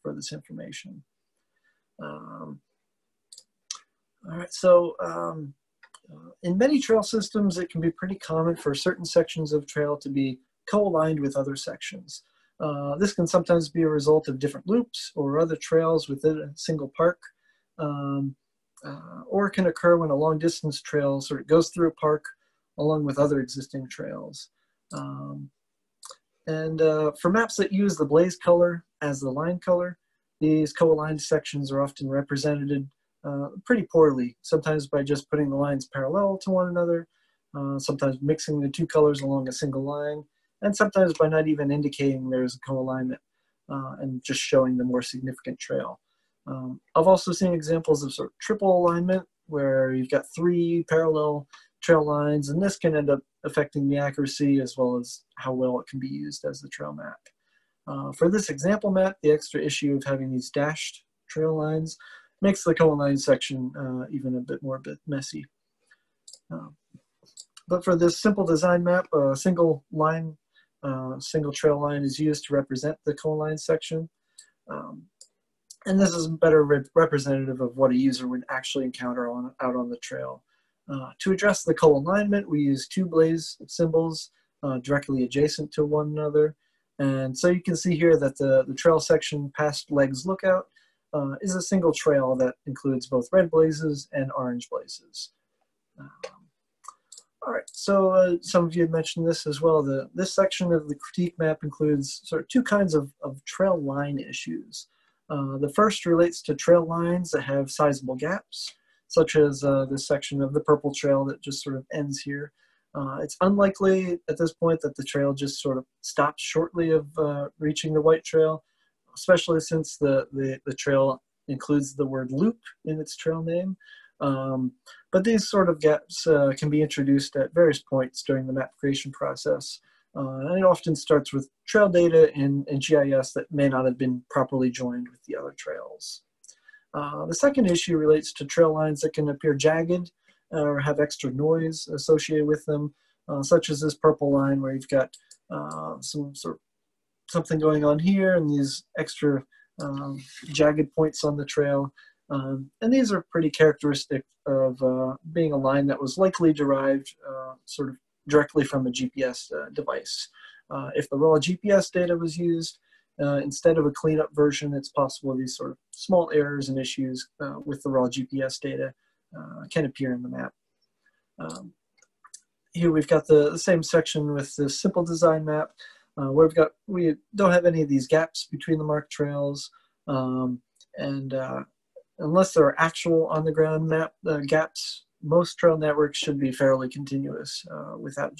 A: this information. All right, so in many trail systems, it can be pretty common for certain sections of trail to be co-aligned with other sections. This can sometimes be a result of different loops or other trails within a single park, or it can occur when a long distance trail sort of goes through a park along with other existing trails. For maps that use the blaze color as the line color, these co-aligned sections are often represented pretty poorly, sometimes by just putting the lines parallel to one another, sometimes mixing the two colors along a single line, and sometimes by not even indicating there's a co-alignment and just showing the more significant trail. I've also seen examples of sort of triple alignment where you've got 3 parallel trail lines, and this can end up affecting the accuracy as well as how well it can be used as the trail map. For this example map, the extra issue of having these dashed trail lines makes the co-aligned section even a bit more messy. But for this simple design map, a single trail line is used to represent the co-aligned section. And this is better representative of what a user would actually encounter out on the trail. To address the co-alignment, we use 2 blaze symbols directly adjacent to one another. And so you can see here that the trail section past Legs Lookout is a single trail that includes both red blazes and orange blazes. All right, so some of you had mentioned this as well. This section of the critique map includes sort of 2 kinds of trail line issues. The first relates to trail lines that have sizable gaps, such as this section of the purple trail that just sort of ends here. It's unlikely at this point that the trail just sort of stops shortly of reaching the white trail, especially since the trail includes the word loop in its trail name. But these sort of gaps can be introduced at various points during the map creation process. And it often starts with trail data in GIS that may not have been properly joined with the other trails. The second issue relates to trail lines that can appear jagged or have extra noise associated with them, such as this purple line where you've got something going on here and these extra jagged points on the trail. And these are pretty characteristic of being a line that was likely derived sort of directly from a GPS device. If the raw GPS data was used, instead of a cleanup version, it's possible these sort of small errors and issues with the raw GPS data can appear in the map. Here we've got the same section with this simple design map where we don't have any of these gaps between the marked trails, and unless there are actual on-the-ground map gaps, most trail networks should be fairly continuous without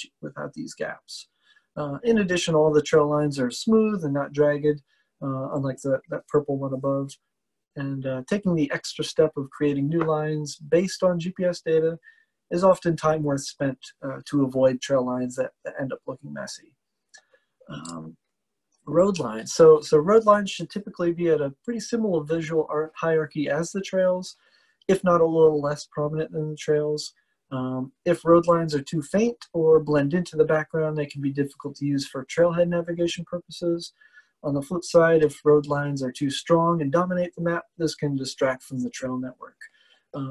A: these gaps. In addition, all the trail lines are smooth and not jagged, unlike that purple one above. And taking the extra step of creating new lines based on GPS data is often time worth spent to avoid trail lines that end up looking messy. Road lines. So road lines should typically be at a pretty similar visual hierarchy as the trails, if not a little less prominent than the trails. If road lines are too faint or blend into the background, they can be difficult to use for trailhead navigation purposes. On the flip side, if road lines are too strong and dominate the map, this can distract from the trail network.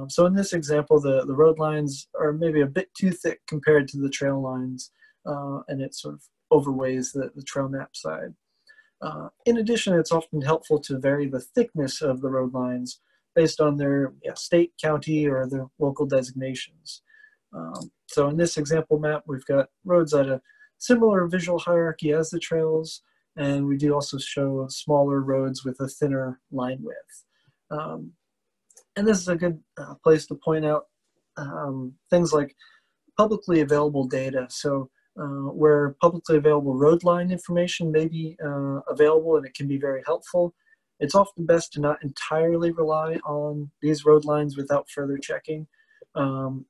A: So in this example, the road lines are maybe a bit too thick compared to the trail lines, and it sort of overweighs the trail map side. In addition, it's often helpful to vary the thickness of the road lines based on their state, county, or their local designations. So in this example map, we've got roads at a similar visual hierarchy as the trails, and we do also show smaller roads with a thinner line width. And this is a good place to point out things like publicly available data. So where publicly available road line information may be available and it can be very helpful, it's often best to not entirely rely on these road lines without further checking.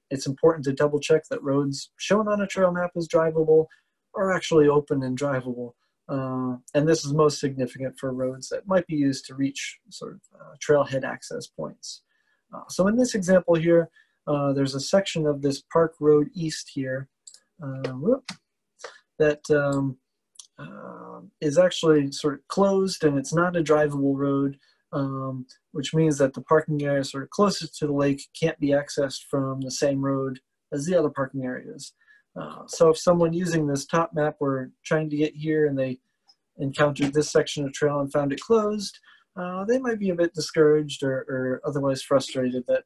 A: It's important to double check that roads shown on a trail map as drivable are actually open and drivable. And this is most significant for roads that might be used to reach sort of trailhead access points. So in this example here, there's a section of this Park Road East here that is actually sort of closed, and it's not a drivable road, which means that the parking area sort of closest to the lake can't be accessed from the same road as the other parking areas. So if someone using this top map were trying to get here and they encountered this section of trail and found it closed, they might be a bit discouraged or otherwise frustrated that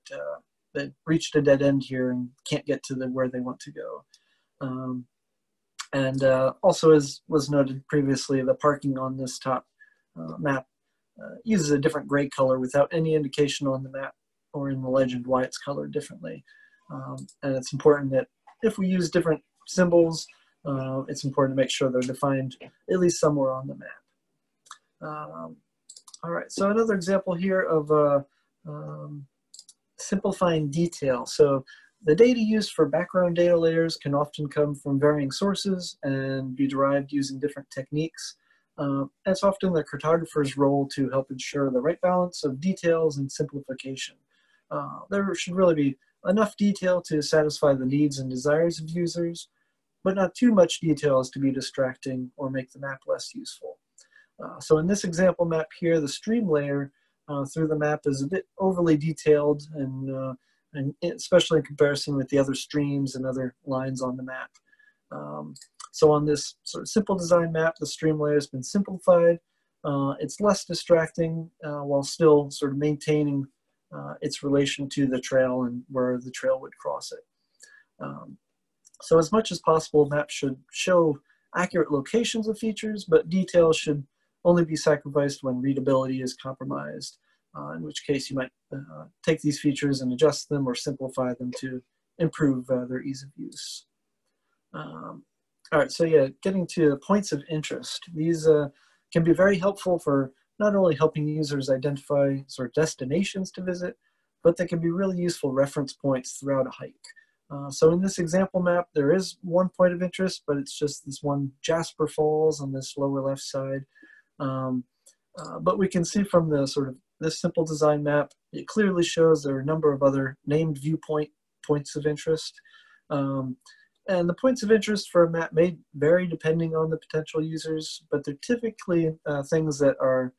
A: they reached a dead end here and can't get to where they want to go. And also, as was noted previously, the parking on this top map uses a different gray color without any indication on the map or in the legend why it's colored differently. And it's important that if we use different symbols, it's important to make sure they're defined at least somewhere on the map. All right, so another example here of simplifying detail. So the data used for background data layers can often come from varying sources and be derived using different techniques. It's often the cartographer's role to help ensure the right balance of details and simplification. There should really be enough detail to satisfy the needs and desires of users, but not too much detail as to be distracting or make the map less useful. So in this example map here, the stream layer through the map is a bit overly detailed, and especially in comparison with the other streams and other lines on the map. So on this sort of simple design map, the stream layer has been simplified. It's less distracting while still sort of maintaining its relation to the trail and where the trail would cross it. So as much as possible, maps should show accurate locations of features, but details should only be sacrificed when readability is compromised, in which case you might take these features and adjust them or simplify them to improve their ease of use. All right, so yeah, getting to points of interest. These can be very helpful for not only helping users identify sort of destinations to visit, but they can be really useful reference points throughout a hike. So in this example map, there is one point of interest, but it's just this one Jasper Falls on this lower left side. But we can see from the sort of this simple design map, it clearly shows there are a number of other named points of interest. And the points of interest for a map may vary depending on the potential users, but they're typically things that are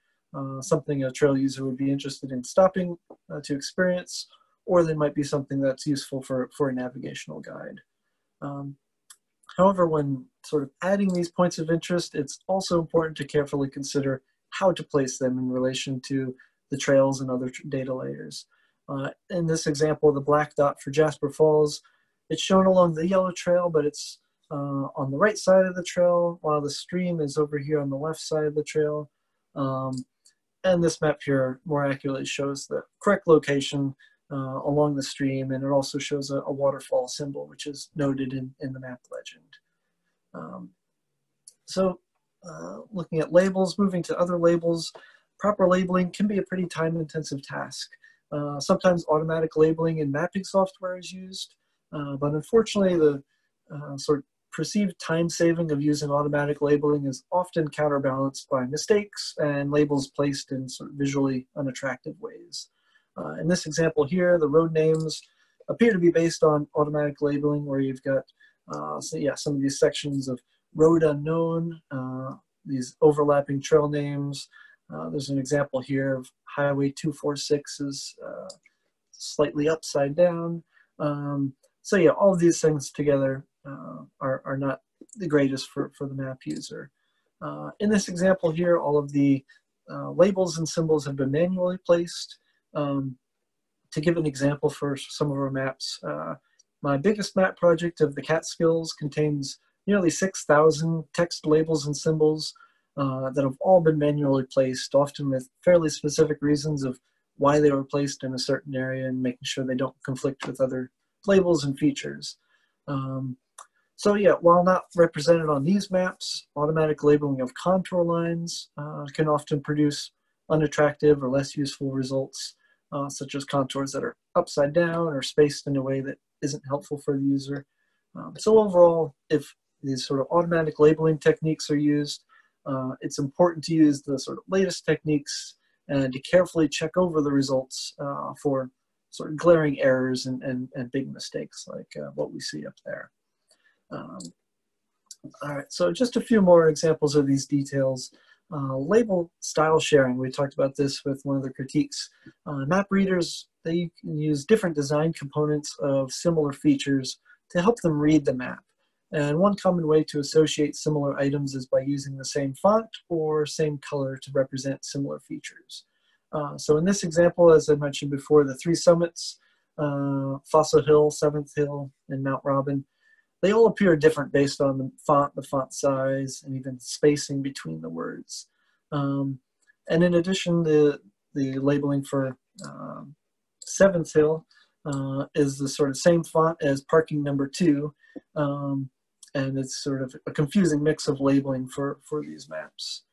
A: something a trail user would be interested in stopping to experience, or they might be something that's useful for a navigational guide. However, when sort of adding these points of interest, it's also important to carefully consider how to place them in relation to the trails and other data layers. In this example, the black dot for Jasper Falls, it's shown along the yellow trail, but it's on the right side of the trail, while the stream is over here on the left side of the trail. And this map here more accurately shows the correct location along the stream, and it also shows a waterfall symbol, which is noted in the map legend. Looking at labels, moving to other labels, proper labeling can be a pretty time-intensive task. Sometimes automatic labeling in mapping software is used, but unfortunately the sort of perceived time saving of using automatic labeling is often counterbalanced by mistakes and labels placed in sort of visually unattractive ways. In this example here, the road names appear to be based on automatic labeling, where you've got some of these sections of road unknown, these overlapping trail names. There's an example here of Highway 246's slightly upside down. So yeah, all of these things together are not the greatest for the map user. In this example here, all of the labels and symbols have been manually placed. To give an example for some of our maps, my biggest map project of the Catskills contains nearly 6,000 text labels and symbols that have all been manually placed, often with fairly specific reasons of why they were placed in a certain area and making sure they don't conflict with other labels and features. So yeah, while not represented on these maps, automatic labeling of contour lines can often produce unattractive or less useful results, such as contours that are upside down or spaced in a way that isn't helpful for the user. So overall, if these sort of automatic labeling techniques are used, it's important to use the sort of latest techniques and to carefully check over the results for sort of glaring errors and big mistakes like what we see up there. All right, so just a few more examples of these details. Label style sharing, we talked about this with one of the critiques. Map readers, they can use different design components of similar features to help them read the map. And one common way to associate similar items is by using the same font or same color to represent similar features. So in this example, as I mentioned before, the three summits, Fossil Hill, Seventh Hill, and Mount Robin, they all appear different based on the font size, and even spacing between the words. And in addition, the labeling for Seventh Hill is the sort of same font as parking number 2. And it's sort of a confusing mix of labeling for these maps.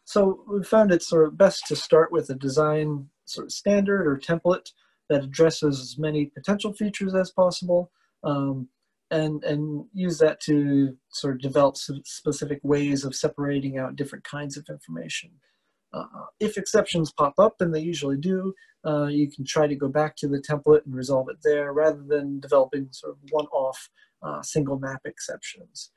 A: So we found it sort of best to start with a design sort of standard or template that addresses as many potential features as possible, and use that to sort of develop some specific ways of separating out different kinds of information. If exceptions pop up, and they usually do, you can try to go back to the template and resolve it there rather than developing sort of one-off single map exceptions.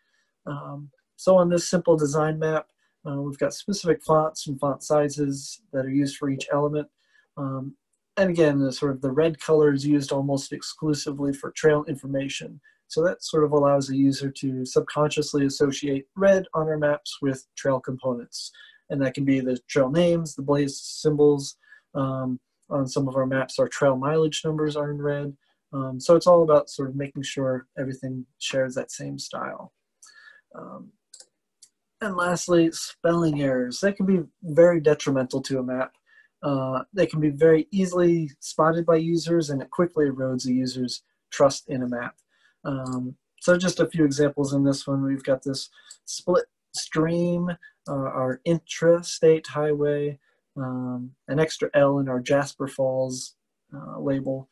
A: So on this simple design map, we've got specific fonts and font sizes that are used for each element. And again, the red color is used almost exclusively for trail information. So that sort of allows the user to subconsciously associate red on our maps with trail components. And that can be the trail names, the blaze symbols. On some of our maps, our trail mileage numbers are in red. So it's all about sort of making sure everything shares that same style. And lastly, spelling errors. They can be very detrimental to a map. They can be very easily spotted by users, and it quickly erodes a user's trust in a map. So just a few examples in this one. We've got this split stream, our intrastate highway, an extra L in our Jasper Falls label,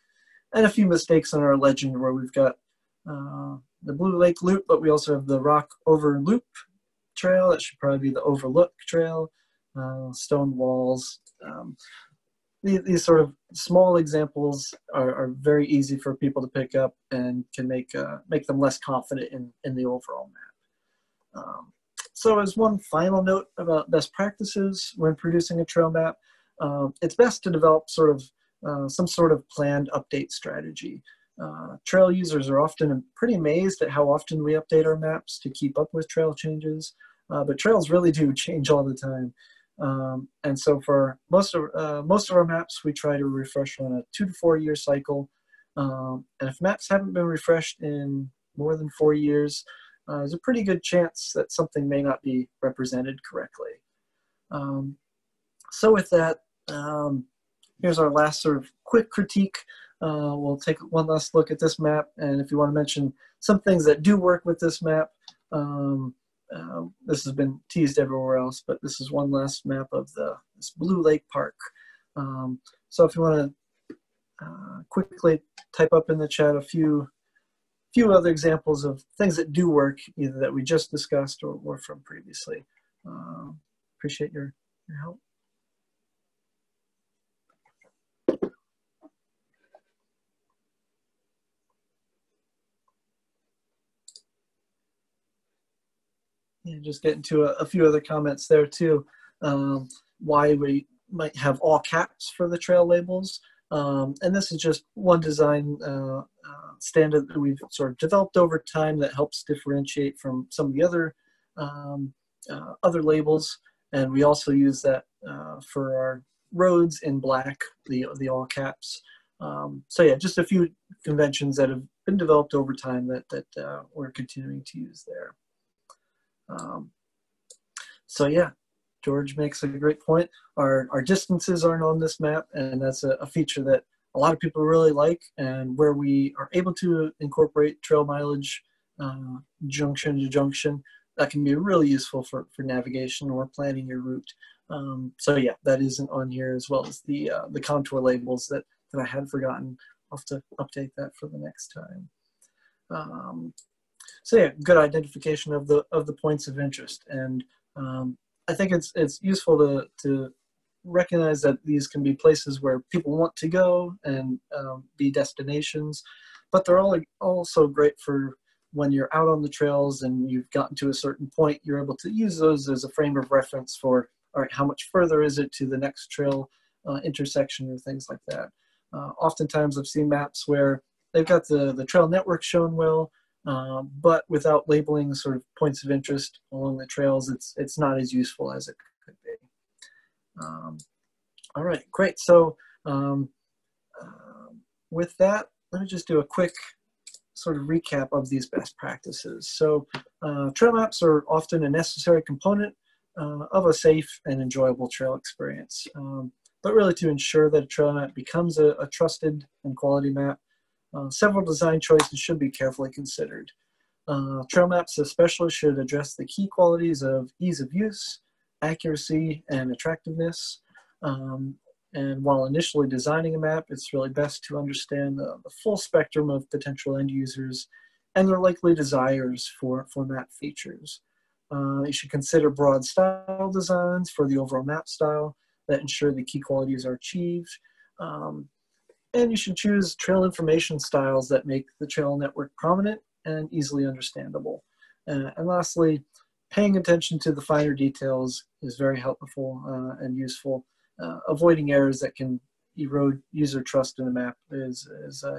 A: and a few mistakes in our legend where we've got the Blue Lake Loop, but we also have the Rock Over Loop trail. That should probably be the Overlook trail, stone walls. These sort of small examples are very easy for people to pick up and can make them less confident in the overall map. So as one final note about best practices when producing a trail map, it's best to develop some sort of planned update strategy. Trail users are often pretty amazed at how often we update our maps to keep up with trail changes, but trails really do change all the time. And so for most of our maps, we try to refresh on a 2 to 4 year cycle. And if maps haven't been refreshed in more than 4 years, there's a pretty good chance that something may not be represented correctly. So with that, here's our last sort of quick critique. We'll take one last look at this map, and if you want to mention some things that do work with this map, this has been teased everywhere else, but this is one last map of this Blue Lake Park. So if you want to quickly type up in the chat a few other examples of things that do work, either that we just discussed or from previously. Appreciate your help. Yeah, just get into a few other comments there too. Why we might have all caps for the trail labels. And this is just one design standard that we've sort of developed over time that helps differentiate from some of the other labels. And we also use that for our roads in black, the all caps. So yeah, just a few conventions that have been developed over time that we're continuing to use there. So yeah, George makes a great point. Our distances aren't on this map, and that's a feature that a lot of people really like, and where we are able to incorporate trail mileage junction to junction, that can be really useful for navigation or planning your route. So yeah, that isn't on here, as well as the contour labels that I had forgotten. I'll have to update that for the next time. So yeah, good identification of the points of interest, and I think it's useful to recognize that these can be places where people want to go and be destinations, but they're all also great for when you're out on the trails and you've gotten to a certain point. You're able to use those as a frame of reference for, all right, how much further is it to the next trail intersection or things like that. Oftentimes I've seen maps where they've got the trail network shown well, but without labeling sort of points of interest along the trails, it's not as useful as it could be. All right, great. So with that, let me just do a quick sort of recap of these best practices. So trail maps are often a necessary component of a safe and enjoyable trail experience. But really, to ensure that a trail map becomes a trusted and quality map, several design choices should be carefully considered. Trail maps especially should address the key qualities of ease of use, accuracy, and attractiveness. And while initially designing a map, it's really best to understand the full spectrum of potential end users and their likely desires for map features. You should consider broad style designs for the overall map style that ensure the key qualities are achieved. And you should choose trail information styles that make the trail network prominent and easily understandable. And lastly, paying attention to the finer details is very helpful and useful. Avoiding errors that can erode user trust in the map is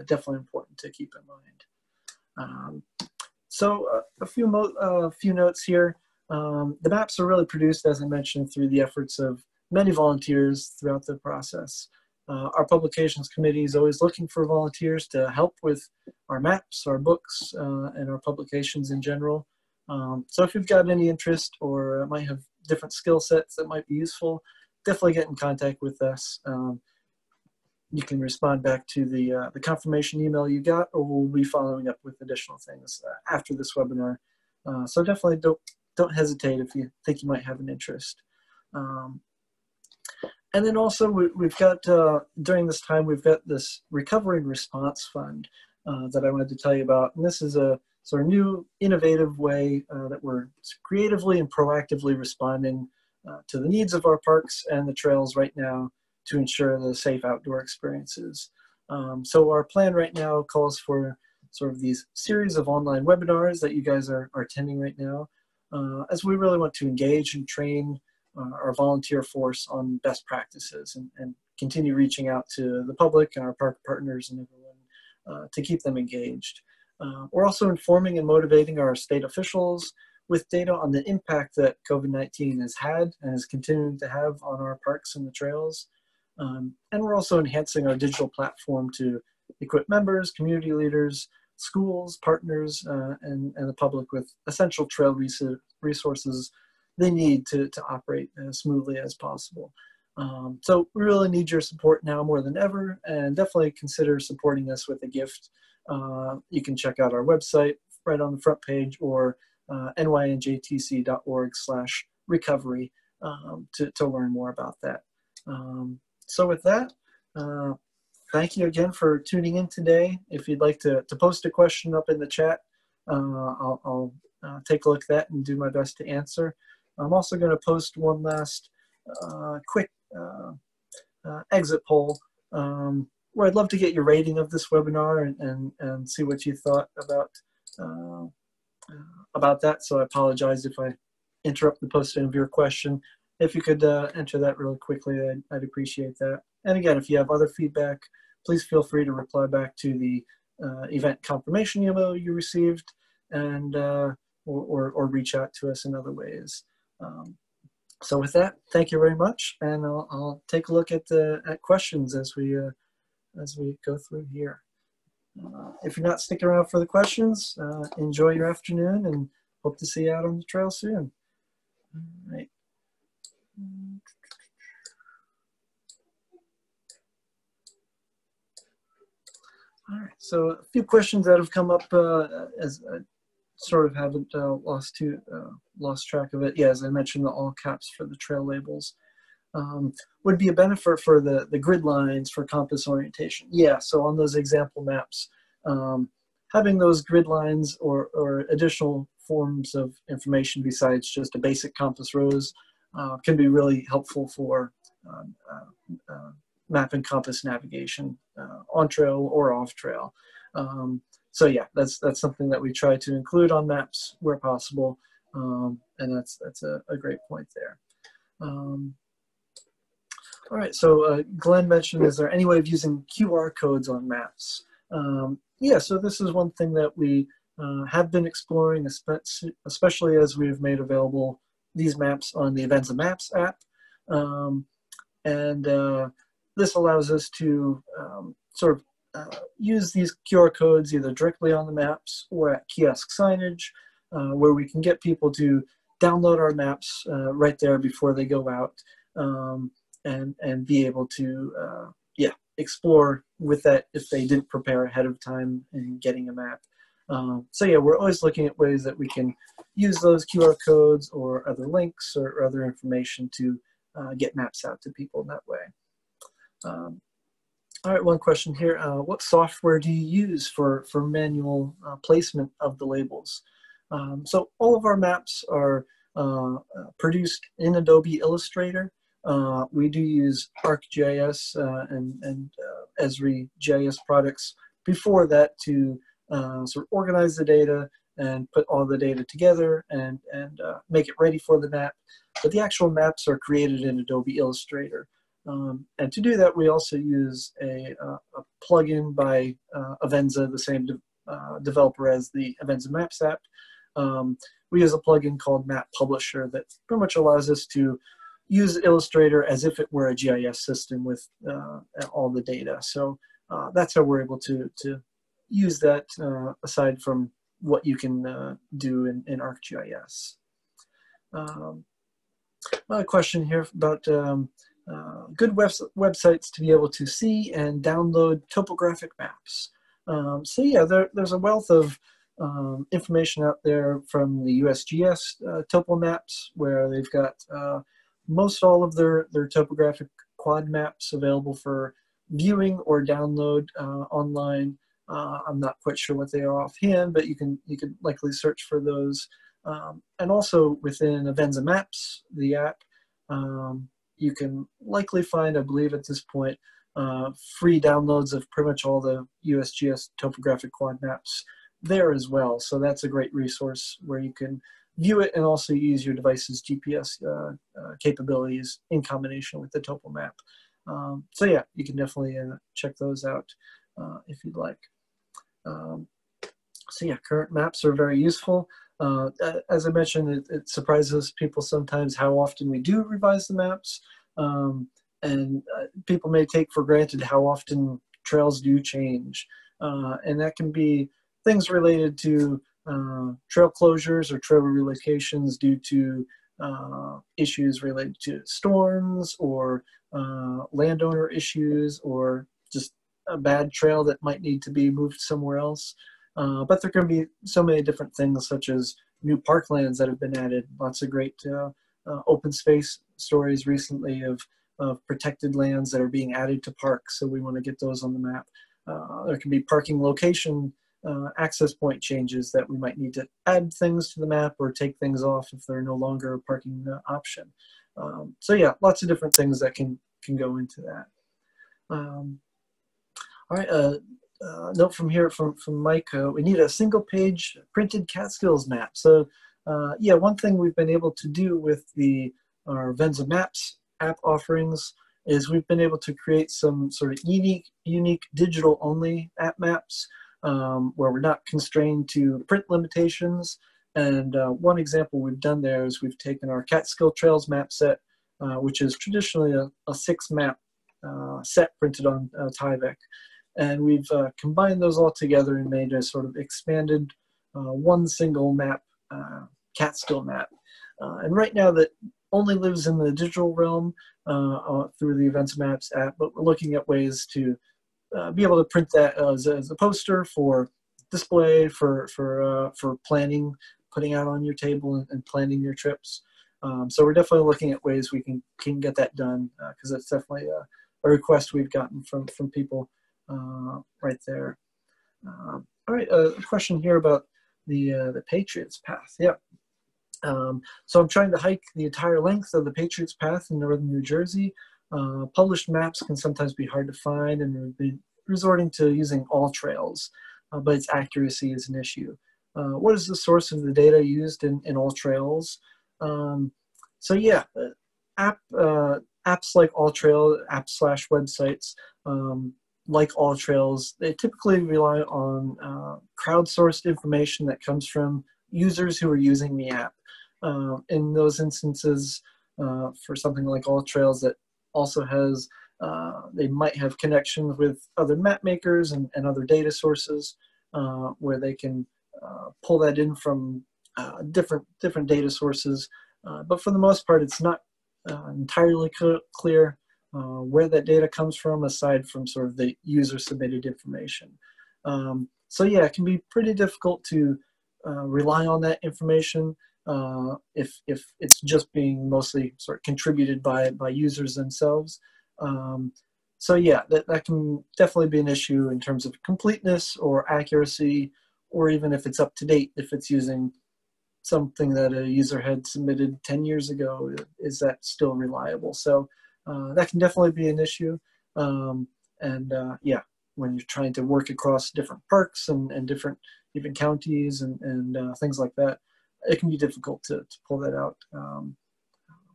A: definitely important to keep in mind. So a few notes here. The maps are really produced, as I mentioned, through the efforts of many volunteers throughout the process. Our publications committee is always looking for volunteers to help with our maps, our books, and our publications in general. So if you've got any interest or might have different skill sets that might be useful, definitely get in contact with us. You can respond back to the confirmation email you got, or we'll be following up with additional things after this webinar. So definitely don't hesitate if you think you might have an interest. And then also we've got, during this time, we've got this Recovery and Response Fund that I wanted to tell you about. And this is a sort of new, innovative way that we're creatively and proactively responding to the needs of our parks and the trails right now to ensure the safe outdoor experiences. So our plan right now calls for sort of these series of online webinars that you guys are attending right now, as we really want to engage and train our volunteer force on best practices and continue reaching out to the public and our park partners and everyone to keep them engaged. We're also informing and motivating our state officials with data on the impact that COVID-19 has had and is continuing to have on our parks and the trails. And we're also enhancing our digital platform to equip members, community leaders, schools, partners, and the public with essential trail resources they need to operate as smoothly as possible. So we really need your support now more than ever, and definitely consider supporting us with a gift. You can check out our website right on the front page, or nynjtc.org/recovery to learn more about that. So with that, thank you again for tuning in today. If you'd like to post a question up in the chat, I'll take a look at that and do my best to answer. I'm also going to post one last quick exit poll where I'd love to get your rating of this webinar and see what you thought about that. So I apologize if I interrupt the posting of your question. If you could enter that really quickly, I'd appreciate that. And again, if you have other feedback, please feel free to reply back to the event confirmation email you received, and or reach out to us in other ways. So with that, thank you very much, and I'll take a look at questions as we go through here. If you're not sticking around for the questions, enjoy your afternoon, and hope to see you out on the trail soon. All right. All right, so a few questions that have come up as I sort of haven't lost track of it. Yeah, as I mentioned, the all caps for the trail labels. Would be a benefit for the grid lines for compass orientation. Yeah, so on those example maps, having those grid lines or additional forms of information besides just a basic compass rose can be really helpful for map and compass navigation on trail or off trail. So yeah, that's something that we try to include on maps where possible, and that's a great point there. All right, so Glenn mentioned, is there any way of using QR codes on maps? Yeah, so this is one thing that we have been exploring, especially as we've made available these maps on the Events and Maps app. This allows us to sort of use these QR codes either directly on the maps or at kiosk signage, where we can get people to download our maps right there before they go out, and be able to explore with that if they didn't prepare ahead of time in getting a map. So yeah, we're always looking at ways that we can use those QR codes or other links or other information to get maps out to people in that way. All right, one question here. What software do you use for manual placement of the labels? So all of our maps are produced in Adobe Illustrator. We do use ArcGIS and Esri GIS products before that to sort of organize the data and put all the data together and make it ready for the map. But the actual maps are created in Adobe Illustrator. And to do that, we also use a plugin by Avenza, the same developer as the Avenza Maps app. We use a plugin called Map Publisher that pretty much allows us to use Illustrator as if it were a GIS system with all the data. So that's how we're able to use that aside from what you can do in ArcGIS. Another question here about good websites to be able to see and download topographic maps. So yeah, there's a wealth of information out there from the USGS topo maps, where they've got most all of their topographic quad maps available for viewing or download online. I'm not quite sure what they are offhand, but you can likely search for those. And also within Avenza Maps, the app, you can likely find, I believe at this point, free downloads of pretty much all the USGS topographic quad maps there as well. So that's a great resource where you can view it and also use your device's GPS capabilities in combination with the topo map. So yeah, you can definitely check those out if you'd like. So yeah, current maps are very useful. As I mentioned, it surprises people sometimes how often we do revise the maps. And people may take for granted how often trails do change. And that can be things related to trail closures or trail relocations due to issues related to storms or landowner issues, or just a bad trail that might need to be moved somewhere else. But there can be so many different things, such as new parklands that have been added. Lots of great open space stories recently of protected lands that are being added to parks, so we want to get those on the map. There can be parking location access point changes that we might need to add things to the map or take things off if they're no longer a parking option. So yeah, lots of different things that can go into that. All right, note from here from Mike, we need a single page printed Catskills map. So yeah, one thing we've been able to do with our Avenza Maps app offerings is we've been able to create some sort of unique digital-only app maps where we're not constrained to print limitations. And one example we've done there is we've taken our Catskill Trails map set, which is traditionally a 6-map set printed on Tyvek. And we've combined those all together and made a sort of expanded one single map, Catskill map. And right now that only lives in the digital realm through the Events Maps app, but we're looking at ways to be able to print that as a poster for display, for planning, putting out on your table and planning your trips. So we're definitely looking at ways we can get that done, because that's definitely a request we've gotten from people right there. All right, a question here about the Patriots Path. Yep. So I'm trying to hike the entire length of the Patriots Path in northern New Jersey. Published maps can sometimes be hard to find, and we've been resorting to using all trails, but its accuracy is an issue. What is the source of the data used in all trails? So yeah, apps like AllTrail, apps/websites, like AllTrails, they typically rely on crowdsourced information that comes from users who are using the app. In those instances, for something like AllTrails that also has, they might have connections with other map makers and other data sources where they can pull that in from different data sources. But for the most part, it's not entirely clear where that data comes from, aside from sort of the user submitted information. So yeah, it can be pretty difficult to rely on that information if it's just being mostly sort of contributed by users themselves. So yeah, that can definitely be an issue in terms of completeness or accuracy, or even if it's up to date, if it's using something that a user had submitted 10 years ago, is that still reliable? So that can definitely be an issue. Yeah, when you're trying to work across different parks and different even counties and things like that, it can be difficult to pull that out.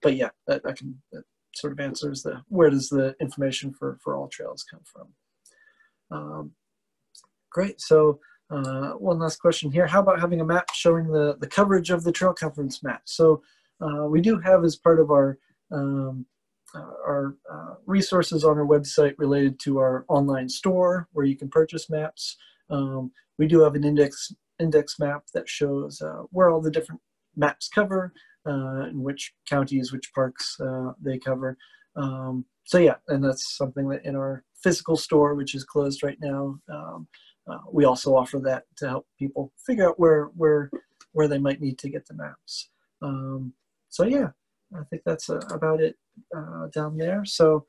A: But yeah, that sort of answers where does the information for AllTrails come from. Great, so one last question here. How about having a map showing the coverage of the trail conference map? So we do have, as part of our resources on our website related to our online store where you can purchase maps, we do have an index map that shows where all the different maps cover, and which counties, which parks they cover. So yeah, and that's something that in our physical store, which is closed right now, we also offer that to help people figure out where they might need to get the maps. So yeah, I think that's about it down there. So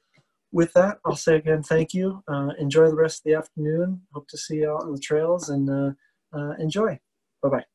A: with that, I'll say again, thank you. Enjoy the rest of the afternoon. Hope to see you out on the trails, and enjoy. Bye-bye.